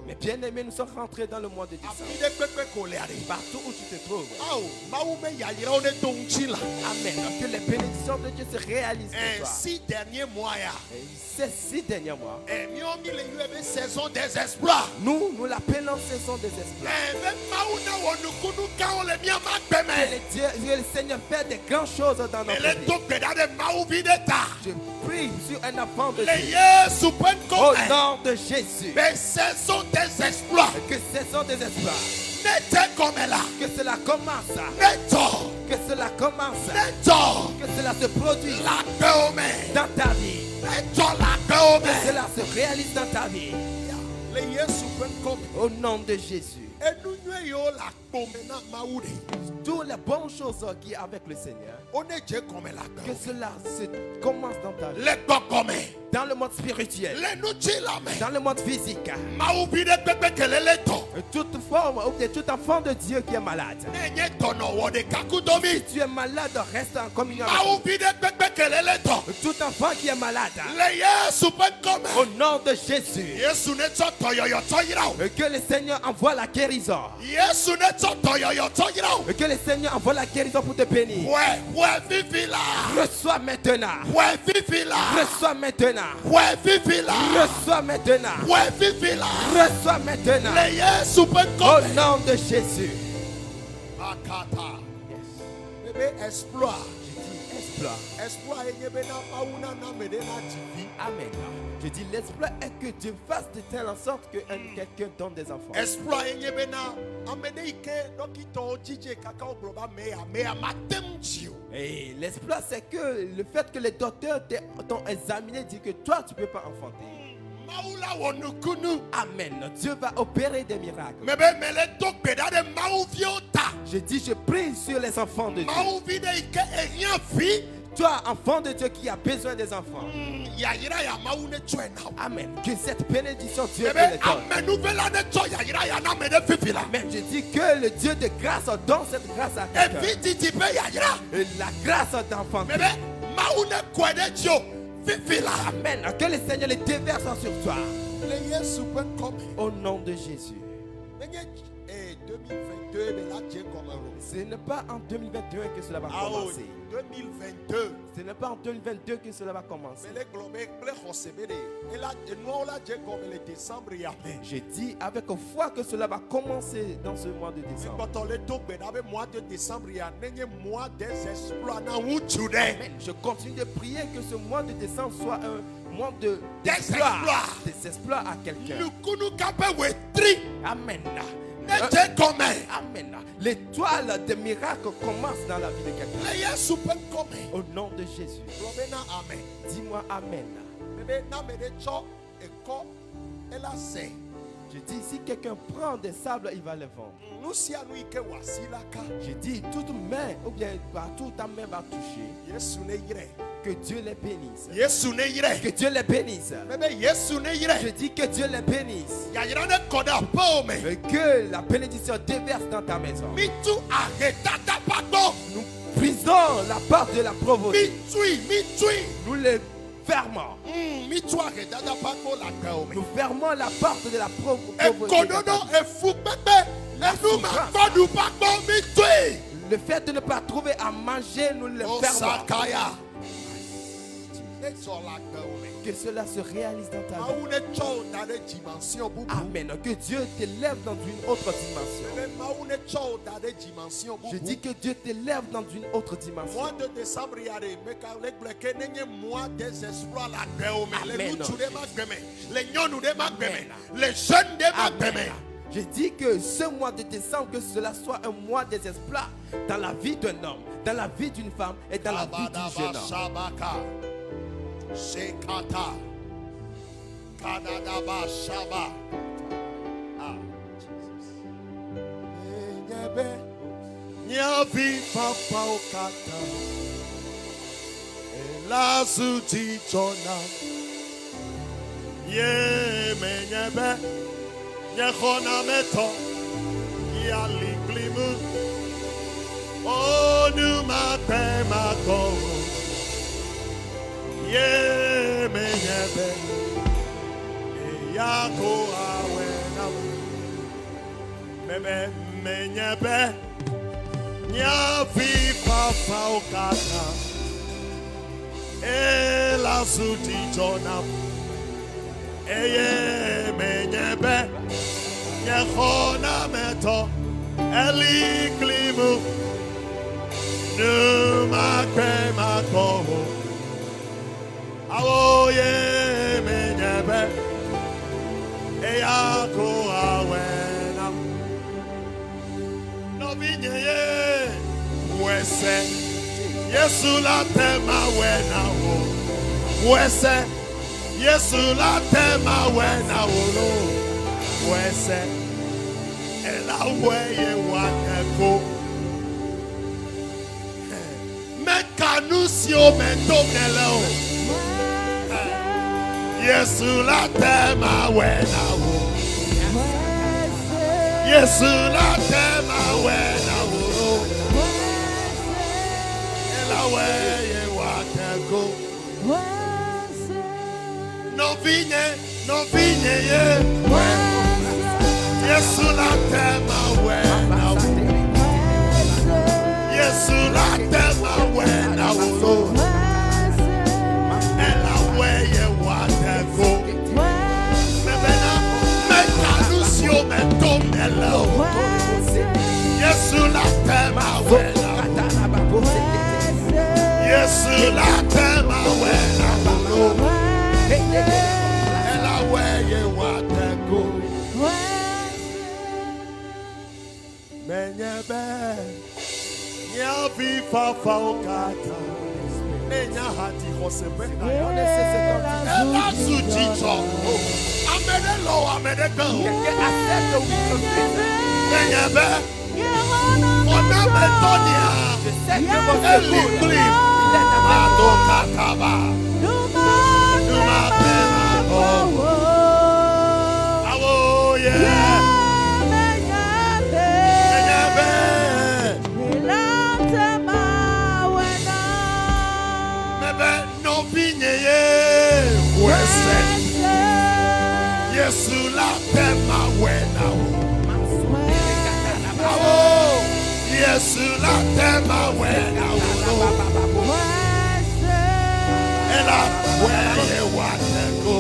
S2: Mais bien aimés, nous sommes rentrés dans le mois de décembre. Partout où tu te trouves. Amen. Que les bénédictions de Dieu se réalisent pour toi.
S1: Ces 6 derniers mois.
S2: Ces 6 derniers mois.
S1: Saison des exploits.
S2: Nous l'appelons saison des exploits. Que le Seigneur fait des grandes choses dans notre vie. Je prie sur un enfant de Dieu. Au nom de Jésus.
S1: Saison des exploits.
S2: Que saison des exploits. Que cela commence. Que cela commence. Que cela se produise dans ta vie. Que cela se réalise dans ta vie. Au nom de Jésus. Toutes les bonnes choses qui est avec le Seigneur, que cela se commence dans ta vie. Dans le monde spirituel, dans le monde physique. Toute forme ou tout enfant de Dieu qui est malade. Si tu es malade, reste en communion avec lui. Tout enfant qui est malade, au nom de Jésus, que le Seigneur envoie la guérison. Que le Seigneur envoie la guérison pour te bénir. Reçois maintenant. Reçois maintenant. Reçois maintenant. Reçois maintenant. Au nom de Jésus.
S1: Exploit.
S2: Exploit. Amen. Je dis l'exploit est que Dieu fasse de telle sorte que quelqu'un donne des enfants.
S1: Exploit.
S2: Et l'exploit c'est que le fait que les docteurs t'ont examiné dit que toi tu ne peux pas enfanter. Amen. Dieu va opérer des miracles. Je dis, je prie sur les enfants de Dieu. Toi, enfant de Dieu qui a besoin des enfants. Amen. Que cette bénédiction Dieu te le donne. Amen. Je dis que le Dieu de grâce donne cette grâce à quelqu'un. Et la grâce d'enfant. Amen. Que le Seigneur les déverse sur toi. Au nom de Jésus. Ce n'est pas en 2022 que cela va commencer.
S1: 2022.
S2: Ce n'est pas en 2022 que cela va commencer. J'ai dit avec foi que cela va commencer dans ce mois de décembre. Amen. Je continue de prier que ce mois de décembre soit un mois d'espoir à quelqu'un. Amen. Amen. L'étoile des miracles commence dans la vie de quelqu'un. Au nom de Jésus. Dis-moi Amen. Je dis, si quelqu'un prend des sables, il va les vendre. Je dis, toute main, ou bien toute ta main va toucher. Que Dieu les bénisse. Que Dieu les bénisse. Je dis que Dieu les bénisse. Et que la bénédiction déverse dans ta maison. Nous brisons la porte de la pauvreté. Nous les fermons. Nous fermons la porte de la pauvreté. Le fait de ne pas trouver à manger, nous le fermons. Que cela se réalise dans ta vie. Amen. Que Dieu t'élève dans une autre dimension. Je dis que Dieu t'élève dans une autre dimension. Amen. Je dis que ce mois de décembre, que cela soit un mois des exploits dans la vie d'un homme, dans la vie d'une femme et dans la vie du jeune homme.
S1: Shekata Kadadaba Shaba Nyavi Papa Okata Elazuti Jona Ye Menyebe Nyehona Meto Yaliglimu Onuma Pemako Ye menyebe Yako awena Meme menyebe Nyavi papa okata Ela suti jona Eye menyebe Nyehona meto Eli klimu Numa krema koho Awo ye menyebe Eyako awena No vinye ye Wese Yesu la tema wena wo Wese Yesu la tema wena wo Wese Ela weye waneko Mekanusio mentomneleo Yesu la tema wena wo Yesu la tema wena wo Ela weye wateko No vinye ye Yesu la tema wena wo Yesu la tema wena wo Ela weye wateko Mekanusio mentomneleo Yesu la tema wena Yesu la tema wena Ela weye wateko Menyebe Nyavi fafa okata Nenya hati hosepe Ela sujicho Amede lo amede go Menyebe Ona metonia Eli klim
S2: il est avec toi.
S1: Adokataba. Oh yeah. Yesu la tema wena. Yesu la tema wena. Ela weye wateko.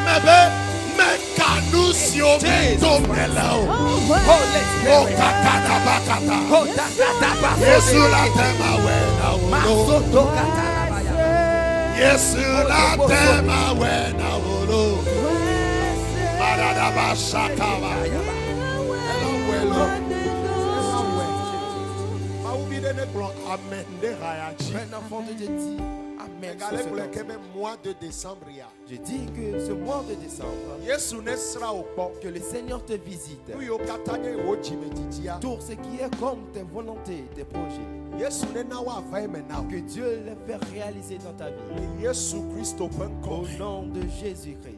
S1: Mebe mekanusio metomelo. O kakata bakata. Yesu la tema wena. Yesu la tema wena. Maradaba shakaba.
S2: Un enfant de Dieu dit Amen. Je dis que ce mois de décembre, que le Seigneur te visite. Tout ce qui est comme tes volontés, tes projets. Que Dieu les fait réaliser dans ta vie. Au nom de Jésus-Christ.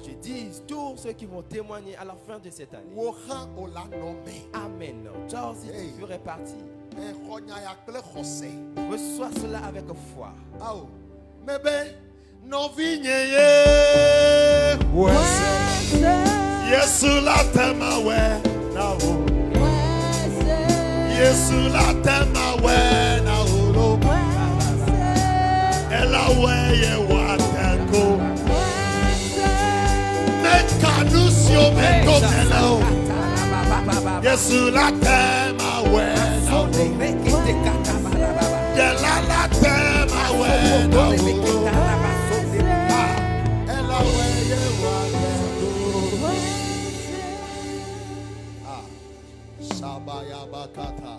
S2: Je dis tous ceux qui vont témoigner à la fin de cette année. Amen. Toi aussi tu ferais partie. Reçois cela avec foi.
S1: Yesu la tema wena. Yesu la tema wena. Ela weye wateko. Mekanusio metomelo. Yesu la tema wena. Yela la tema wena. Ela weye wateko. Shabaya bakata.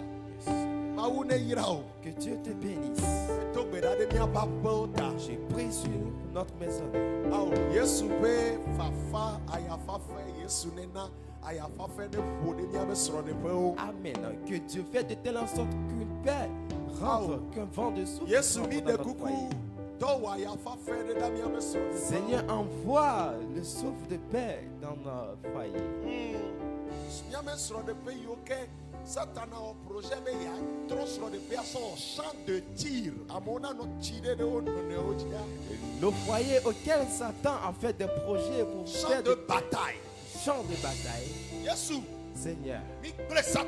S2: Que Dieu te bénisse. J'ai pris sur notre maison. Amen. Que Dieu fait de telle sorte qu'une paix rentre, qu'un vent de souffle rentre dans notre foyer. Seigneur, envoie le souffle de paix dans notre foyer.
S1: Satan a un projet, mais il y a trop de personnes au champ de tir.
S2: Nos foyers auxquels Satan a fait des projets pour faire
S1: de bataille.
S2: Champ de bataille.
S1: Jésus.
S2: Seigneur.
S1: Détruisons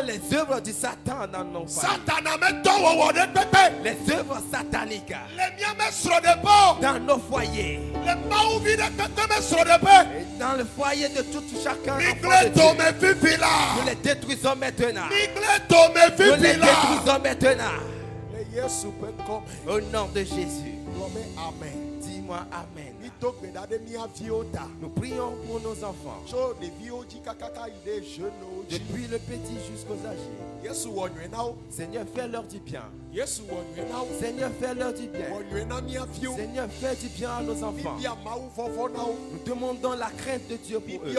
S2: les œuvres du Satan dans nos foyers. Les œuvres sataniques dans nos foyers. Et dans le foyer de tout chacun. Nous les détruisons maintenant. Nous les détruisons maintenant. Au nom de Jésus.
S1: Amen.
S2: Dis-moi Amen. Nous prions pour nos enfants. Depuis le petit jusqu'aux âgés. Seigneur, fais-leur du bien. Seigneur, fais-leur du bien. Seigneur, fais du bien à nos enfants. Nous demandons la crainte de Dieu pour eux.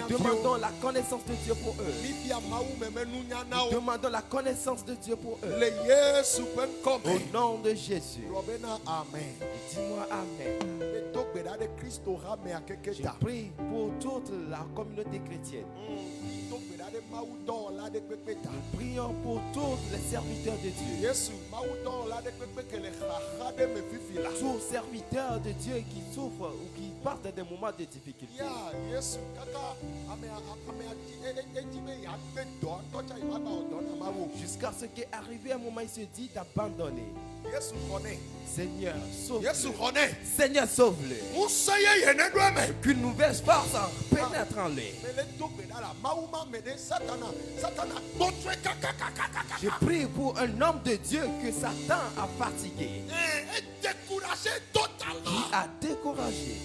S2: Nous demandons la connaissance de Dieu pour eux. Nous demandons la connaissance de Dieu pour eux. Au nom de Jésus. Dis-moi Amen. Je prie pour toute la communauté chrétienne. Nous prions pour tous les serviteurs de Dieu. Tous serviteurs de Dieu qui souffrent ou qui partent des moments de difficulté. Jusqu'à ce qu'est arrivé un moment, il se dit d'abandonner. Seigneur, sauve-le. Seigneur, sauve-le. Qu'une nouvelle force pénètre en lui. Je prie pour un homme de Dieu que Satan a fatigué, qui a découragé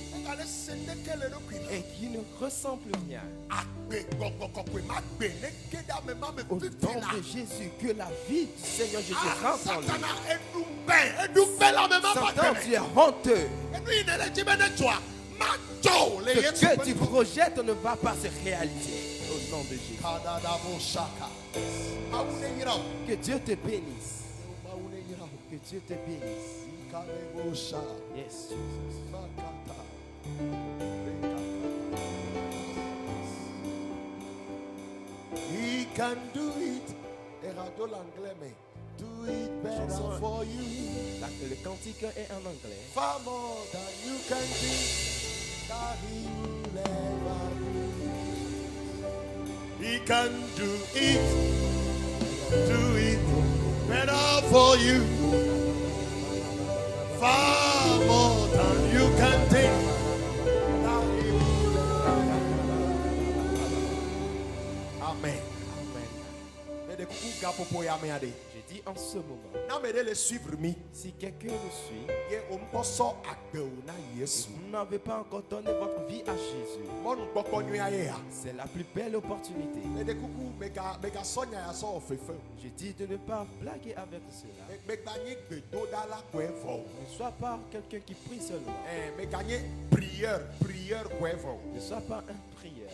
S2: et qui ne ressent plus rien. Au nom de Jésus, que la vie du Seigneur Jésus rentre en lui. Satan, tu es honteux. Ce que tu projettes ne va pas se réaliser. Au nom de Jésus.
S1: Kadadabo shaka. Maune yira.
S2: Que Dieu te bénisse.
S1: Maune yira.
S2: Que Dieu te bénisse.
S1: Kalebo sha.
S2: Yes, Jesus.
S1: Makata. He can do it. Erado l'anglais, mais do it better
S2: Chanson.
S1: for you.
S2: Le cantique est en anglais.
S1: Far more than you can think that he will ever do. He can do it better for you. Far more than you can think that he will ever do. Amen.
S2: Amen.
S1: Mais de coups gapopo ya me ade.
S2: Je dis en ce moment,
S1: Na me de le suivre mi.
S2: si quelqu'un nous suit,
S1: Ye omposo agbe na Yesu.
S2: vous n'avez pas encore donné votre vie à Jésus,
S1: Mon gboko nyu aye ya.
S2: c'est la plus belle opportunité.
S1: Mais de coucou mega sonya ya so ofefe.
S2: Je dis de ne pas blaguer avec cela.
S1: Me gagner gbedo dala kwevo.
S2: Ne sois pas quelqu'un qui prie seulement.
S1: Me gagner prière kwevo.
S2: Ne sois pas un prieur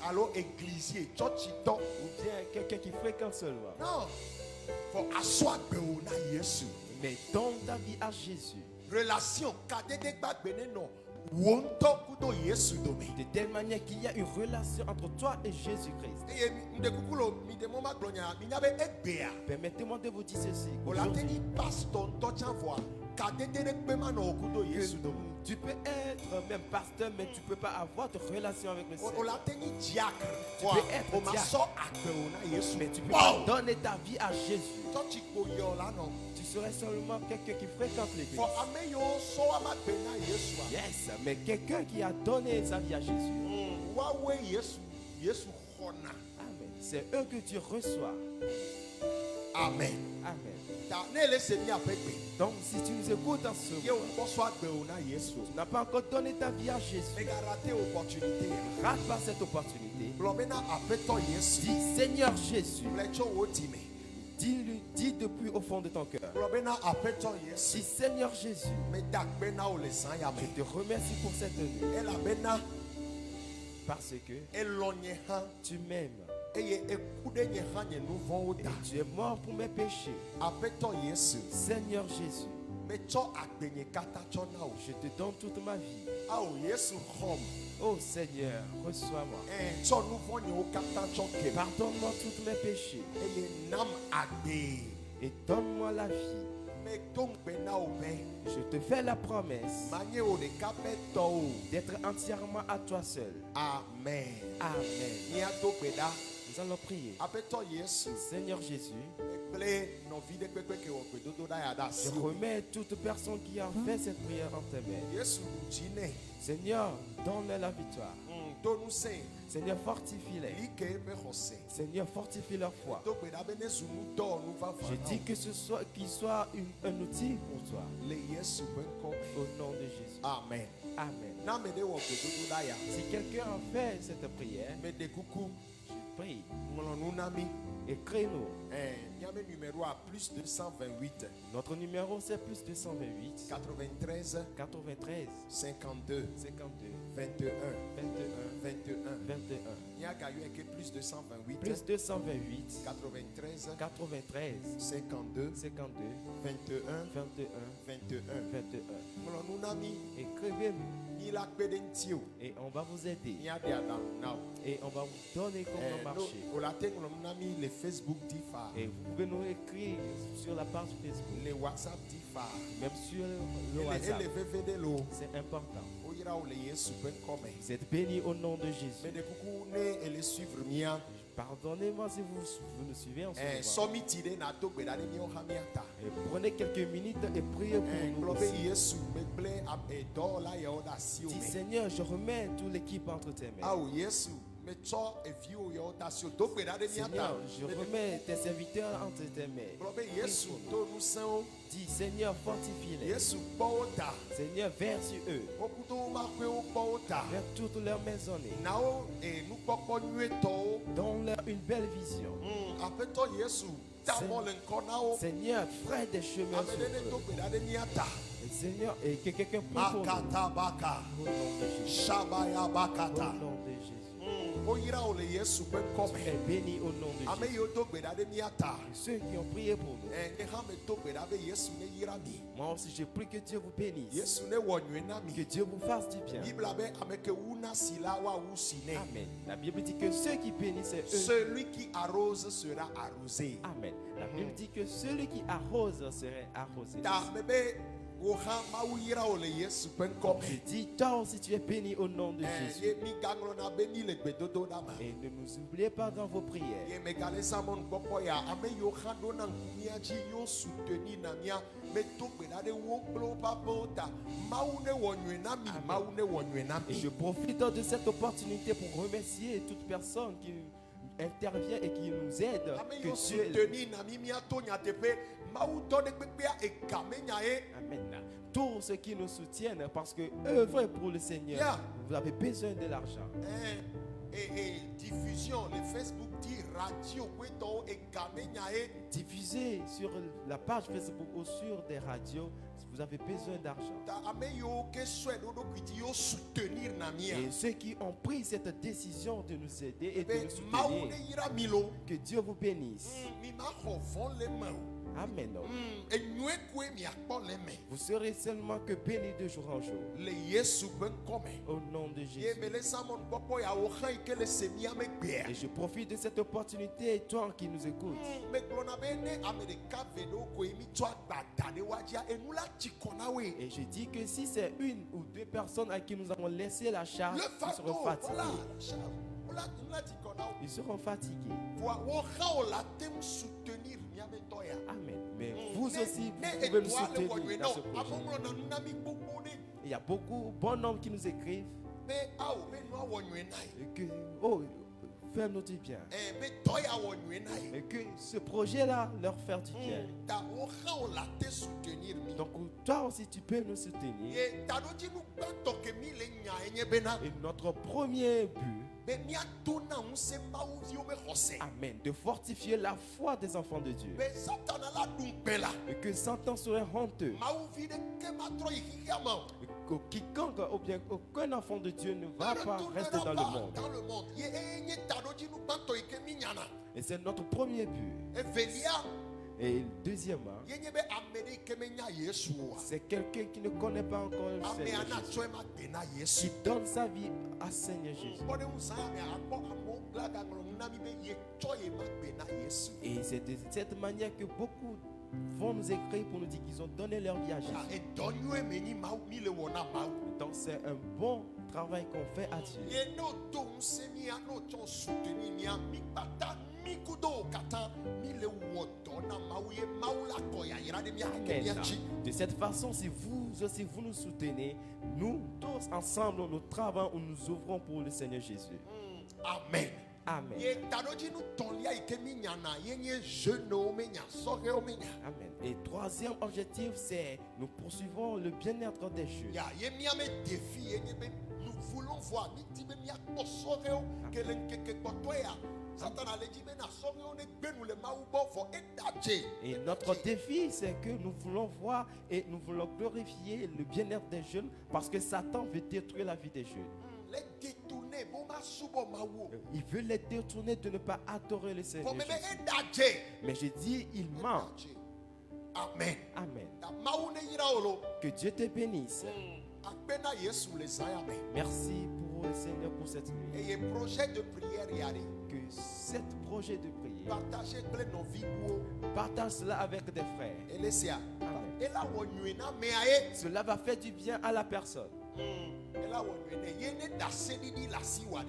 S1: Allo églisier, churchito.
S2: ou bien quelqu'un qui fréquente seulement.
S1: Non. Faut asseoir gbedo na Yesu.
S2: Mais donne ta vie à Jésus.
S1: Relation kadede gbagbe no. Wonto kudo Yesu domi.
S2: De telle manière qu'il y a une relation entre toi et Jésus-Christ.
S1: Eye de kukulo mi de moma glonya mi nyabe egbea.
S2: Permettez-moi de vous dire ceci.
S1: Ola
S2: Aujourd'hui,
S1: teni pastor ntochan voix. Kadede de gbema no kudo Yesu domi.
S2: tu peux être même pasteur, mais tu ne peux pas avoir de relation avec le Seigneur.
S1: Ola teni diacre.
S2: Tu peux être
S1: O ma
S2: diacre.
S1: so agbe na Yesu.
S2: Mais tu peux
S1: Wow.
S2: pas donner ta vie à Jésus.
S1: Churchiko yo la no.
S2: Tu serais seulement quelqu'un qui fréquente l'église.
S1: For ameyo so amagbe na Yesu.
S2: Yes, mais quelqu'un qui a donné sa vie à Jésus.
S1: Wawe Yesu hona.
S2: Amen. C'est eux que tu reçois.
S1: Amen.
S2: Amen.
S1: Ta nele se mi apegbe.
S2: Donc, si tu nous écoutes en ce
S1: Ye
S2: moment,
S1: o so agbe na Yesu.
S2: tu n'as pas encore donné ta vie à Jésus.
S1: Mega raté opportunité.
S2: Rate pas cette opportunité.
S1: Blobena apeto Yesu.
S2: Dis, Seigneur Jésus,
S1: Blecho wotime.
S2: dis depuis au fond de ton cœur.
S1: Blobena apeto Yesu.
S2: Dis, Seigneur Jésus,
S1: Me dagbe na o le san ya me.
S2: je te remercie pour cette nuit.
S1: Ela bena
S2: Parce que
S1: elonye ha.
S2: tu m'aimes.
S1: Eye ekude nye ha nye nu vɔn wo
S2: Et
S1: da.
S2: tu es mort pour mes péchés.
S1: Apeto Yesu.
S2: Seigneur Jésus,
S1: Me tsɔ agbenye kata tsɔ na o.
S2: je te donne toute ma vie.
S1: Awo Yesu xɔm.
S2: Oh Seigneur, reçois-moi.
S1: Tsɔ nu vɔn nye wo kata tsɔ ke.
S2: Pardonne-moi tous mes péchés
S1: Eye nam agbe.
S2: et donne-moi la vie.
S1: Me to ŋgbe na o bɛ.
S2: Je te fais la promesse
S1: Manye o ɖeka bɛ tɔ o.
S2: d'être entièrement à toi seul.
S1: Amen.
S2: Amen.
S1: Míado gbe ɖa.
S2: Nous allons prier.
S1: Aƒetɔ Yesu.
S2: Seigneur Jésus,
S1: Kple nɔvi ɖe kpekpe ke wɔ gbedodo ɖa ya ɖe
S2: je
S1: asi o.
S2: remets toute personne qui a fait cette prière en tes mains.
S1: Yesu dzi nɛ.
S2: Seigneur, donne-leur la victoire.
S1: Do nusẽ.
S2: Seigneur, fortifie-les.
S1: Li ke eƒe xɔse.
S2: Seigneur, fortifie leur foi.
S1: Do gbe ɖa be ne zu nu dɔ nu vava
S2: Je
S1: na
S2: dis
S1: o.
S2: que ce soit qu'il soit un outil pour toi.
S1: Le Yesu ƒe ŋkɔ me.
S2: Au nom de Jésus.
S1: Amen.
S2: Amen.
S1: Na ame ɖe wɔ gbedodo ɖa ya.
S2: Si quelqu'un a fait cette prière,
S1: Me ɖe kuku.
S2: je prie.
S1: Ŋlɔ nu na mi.
S2: Écris-nous.
S1: Míame numéro a plus 228
S2: Notre numéro c'est plus 228
S1: 93
S2: 93
S1: 52
S2: 52
S1: 21
S2: 21
S1: 21.
S2: 21.
S1: Miaga yo eke plus 228
S2: Plus 228
S1: 93
S2: 93
S1: 52
S2: 52
S1: 21
S2: 21
S1: 21.
S2: 21.
S1: Ŋlɔ nu na mi.
S2: Écrivez-nous
S1: Mi la kpe ɖe ŋuti o.
S2: et on va vous aider
S1: Mia ɖe aɖaŋu na o.
S2: et on va vous donner comment marcher.
S1: O la te ŋlɔ nu na mi le Facebook di fa.
S2: Et vous pouvez nous écrire sur la page Facebook,
S1: Le WhatsApp di fa.
S2: même sur le
S1: Ele
S2: WhatsApp.
S1: veve ɖe lo.
S2: C'est important.
S1: O yra o le Yesu ƒe ŋkɔ me.
S2: Vous êtes bénis au nom de
S1: Me
S2: Jésus.
S1: ɖe kuku ne ele suivre mia.
S2: Pardonnez-moi si vous nous suivez en ce moment.
S1: Sɔmiti ɖe na do gbe ɖa ɖe míawo hã míata.
S2: Et prenez quelques minutes et priez pour nous
S1: Gblɔ be
S2: aussi.
S1: Yesu megblẽ dɔwɔla yawo ɖe asiwo
S2: Dis
S1: me.
S2: Seigneur, je remets toute l'équipe entre tes mains.
S1: Awo Yesu metsɔ eviwo yawo ɖe asiwo do gbe ɖa ɖe míata.
S2: Seigneur, je remets tes serviteurs entre tes mains.
S1: Gblɔ be Yesu do ŋusẽwo.
S2: Dis Seigneur, fortifie-les.
S1: Yesu gbɔ wo ta.
S2: Seigneur, verse sur eux.
S1: Wo kudo wo maƒe wo gbɔ wo ta.
S2: Vers toutes leurs maisonnées.
S1: Na wo nukpɔkpɔ nyuietɔwo.
S2: Donne-leur une belle vision.
S1: Aƒetɔ Yesu ta mɔ le ŋkɔ na wo.
S2: Seigneur, fraie des chemins
S1: Ame
S2: sur
S1: ɖe ne do
S2: eux.
S1: gbe ɖa ɖe míata.
S2: Et Seigneur, et que quelqu'un prie pour nous.
S1: Makata baka.
S2: Au nom de Jésus.
S1: Shabaya
S2: Au
S1: bakata.
S2: nom de Jésus. est béni au nom de Jésus. Et ceux qui ont prié pour nous, moi aussi je prie que Dieu vous bénisse, que Dieu vous fasse du bien. Amen. La Bible dit que ceux qui bénissent, c'est eux.
S1: Celui qui arrose sera arrosé.
S2: Amen. La Bible dit que celui qui arrose serait arrosé. Je dis, toi aussi tu es béni au nom de Jésus. Et ne nous oubliez pas dans vos prières. Et je profite de cette opportunité pour remercier toute personne qui intervient et qui nous aide. Que Dieu... Amen. Tous ceux qui nous soutiennent, parce que œuvrer pour le Seigneur, vous avez besoin de l'argent.
S1: Et diffusion, le Facebook dit radio,
S2: diffuser sur la page Facebook ou sur des radios, vous avez besoin d'argent. Et ceux qui ont pris cette décision de nous aider et de nous soutenir, que Dieu vous bénisse. Amen. Vous serez seulement que bénis de jour en jour. Au nom de Jésus. Et je profite de cette opportunité, toi qui nous écoutes. Et je dis que si c'est une ou deux personnes à qui nous avons laissé la charge, ils seront fatigués. Ils seront fatigués. Amen. Mais vous aussi, vous pouvez nous soutenir dans ce projet. Il y a beaucoup de bons hommes qui nous écrivent. Et que, fais-nous du bien. Et que ce projet-là leur fasse du bien. Donc toi aussi tu peux nous soutenir. Et notre premier but, amen, de fortifier la foi des enfants de Dieu. Et que Satan serait honteux. Que quiconque ou bien aucun enfant de Dieu ne va pas rester dans le monde. Et c'est notre premier but. Et deuxièmement, c'est quelqu'un qui ne connaît pas encore le Seigneur Jésus, qui donne sa vie à Seigneur Jésus. Et c'est de cette manière que beaucoup vont nous écrire pour nous dire qu'ils ont donné leur vie à Jésus. Donc c'est un bon travail qu'on fait à Dieu. De cette façon, si vous aussi vous nous soutenez, nous tous ensemble nous travaillons, nous ouvrons pour le Seigneur Jésus.
S1: Amen.
S2: Amen. Amen. Et troisième objectif, c'est nous poursuivons le bien-être des jeunes.
S1: Nous voulons voir
S2: et notre défi, c'est que nous voulons voir et nous voulons glorifier le bien-être des jeunes, parce que Satan veut détruire la vie des jeunes. Il veut les détourner de ne pas adorer le Seigneur Jésus. Mais je dis, il ment.
S1: Amen.
S2: Amen. Que Dieu te bénisse. Merci pour le Seigneur pour cette nuit.
S1: Et un projet de prière y arrive.
S2: Que cet projet de prière, partage cela avec des frères. Amen. Cela va faire du bien à la personne.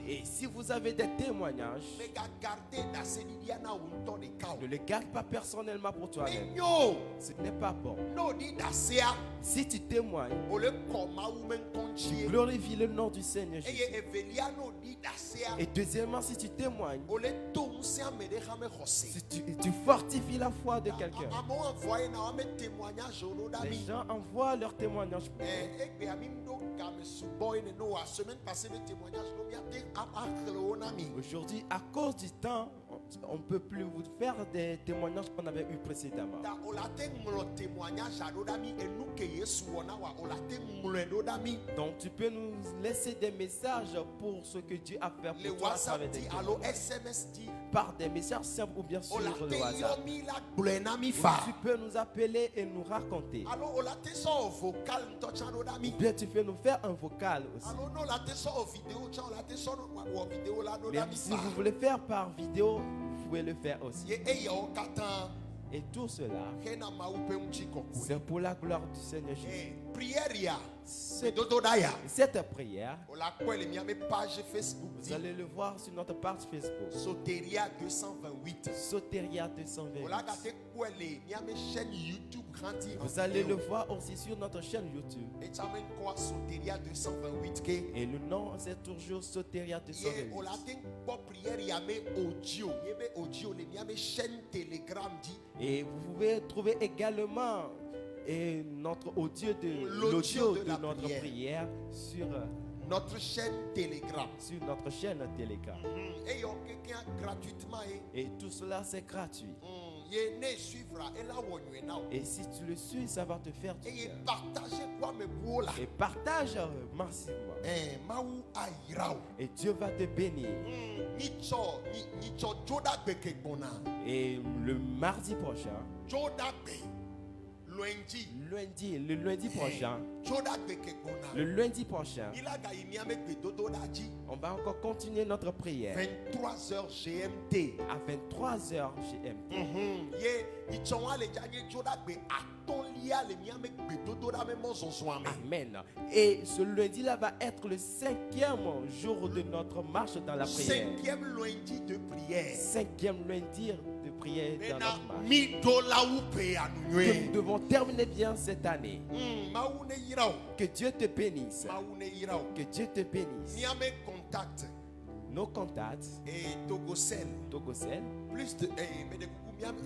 S2: Et si vous avez des témoignages, ne les garde pas personnellement pour toi-même. Ce n'est pas bon. Si tu témoignes, tu glorifies le nom du Seigneur Jésus. Et deuxièmement, si tu témoignes, si tu fortifies la foi de quelqu'un. Les gens envoient leurs témoignages pour aujourd'hui, à cause du temps, on ne peut plus vous faire des témoignages qu'on avait eu précédemment. Donc tu peux nous laisser des messages pour ce que Dieu a fait pour toi à travers des témoignages. Par des messages simples ou bien sur le WhatsApp. Tu peux nous appeler et nous raconter. Ou bien tu peux nous faire un vocal aussi. Même si vous voulez faire par vidéo, vous pouvez le faire aussi. Et tout cela, c'est pour la gloire du Seigneur Jésus. Cette prière, vous allez le voir sur notre page Facebook.
S1: Soteria 228.
S2: Soteria 228. Vous allez le voir aussi sur notre chaîne YouTube. Et le nom, c'est toujours Soteria 228. Et vous pouvez trouver également notre audio de l'audio de notre prière sur
S1: notre chaîne Telegram.
S2: Sur notre chaîne Telegram. Et tout cela c'est gratuit. Et si tu le suis, ça va te faire du bien. Et partage massivement. Et Dieu va te bénir. Et le mardi prochain, le lundi prochain, on va encore continuer notre prière
S1: 23h GMT.
S2: À 23h GMT. Amen. Et ce lundi-là va être le 5e jour de notre marche dans la prière.
S1: 5e lundi de prière.
S2: 5e lundi de prière dans notre marche. Que nous devons terminer bien cette année. Que Dieu te bénisse. Que Dieu te bénisse. Nos contacts.
S1: Et Togocel. Plus de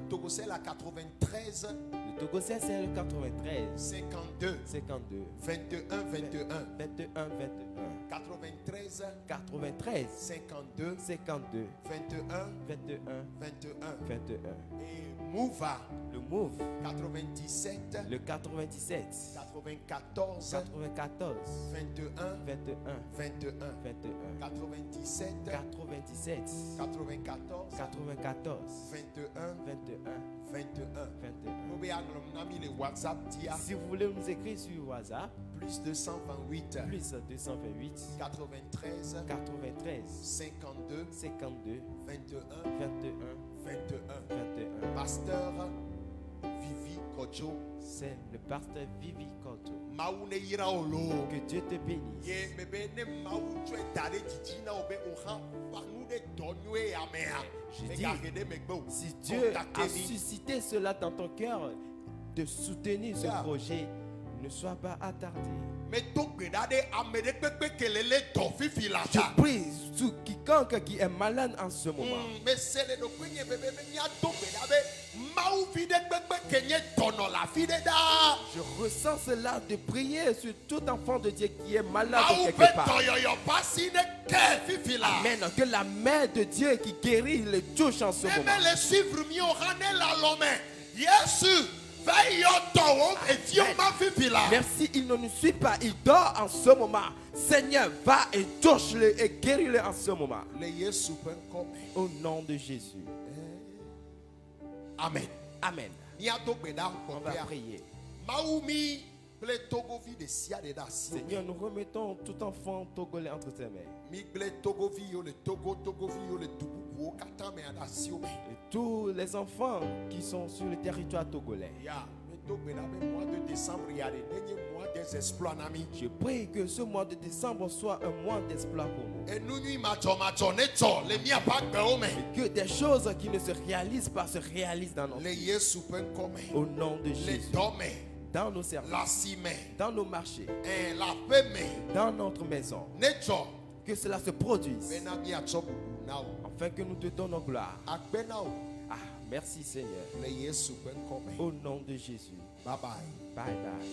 S1: Togocel à 93.
S2: Le Togocel c'est le 93.
S1: 52. 21. 93. 52. 21. Et Mouva.
S2: Le Move.
S1: 97.
S2: Le 97.
S1: 94. 21. 97. 94. 21.
S2: Si vous voulez nous écrire sur WhatsApp,
S1: plus 228. 93. 52. 21. Pasteur Vivi Kojo.
S2: C'est le pasteur Vivi Kojo.
S1: Que
S2: Dieu te bénisse. Je dis, si Dieu a suscité cela dans ton cœur, de soutenir ce projet, ne sois pas attardé. Je prie sur quiconque qui est malade en ce moment. Je ressens cela de prier sur tout enfant de Dieu qui est malade quelque part. Amen. Que la main de Dieu qui guérit le touche en ce moment. Merci, il ne nous suit pas, il dort en ce moment. Seigneur, va et touche-le et guéris-le en ce moment. Au nom de Jésus.
S1: Amen.
S2: Amen. On va prier. Seigneur, nous remettons tout enfant togolais entre tes mains. Et tous les enfants qui sont sur le territoire togolais. Je prie que ce mois de décembre soit un mois d'exploit pour nous. Et que des choses qui ne se réalisent pas se réalisent dans notre vie. Au nom de Jésus. Dans nos services, dans nos marchés, dans notre maison. Que cela se produise. Afin que nous te donnons gloire. Ah, merci Seigneur. Au nom de Jésus.
S1: Bye bye.
S2: Bye bye.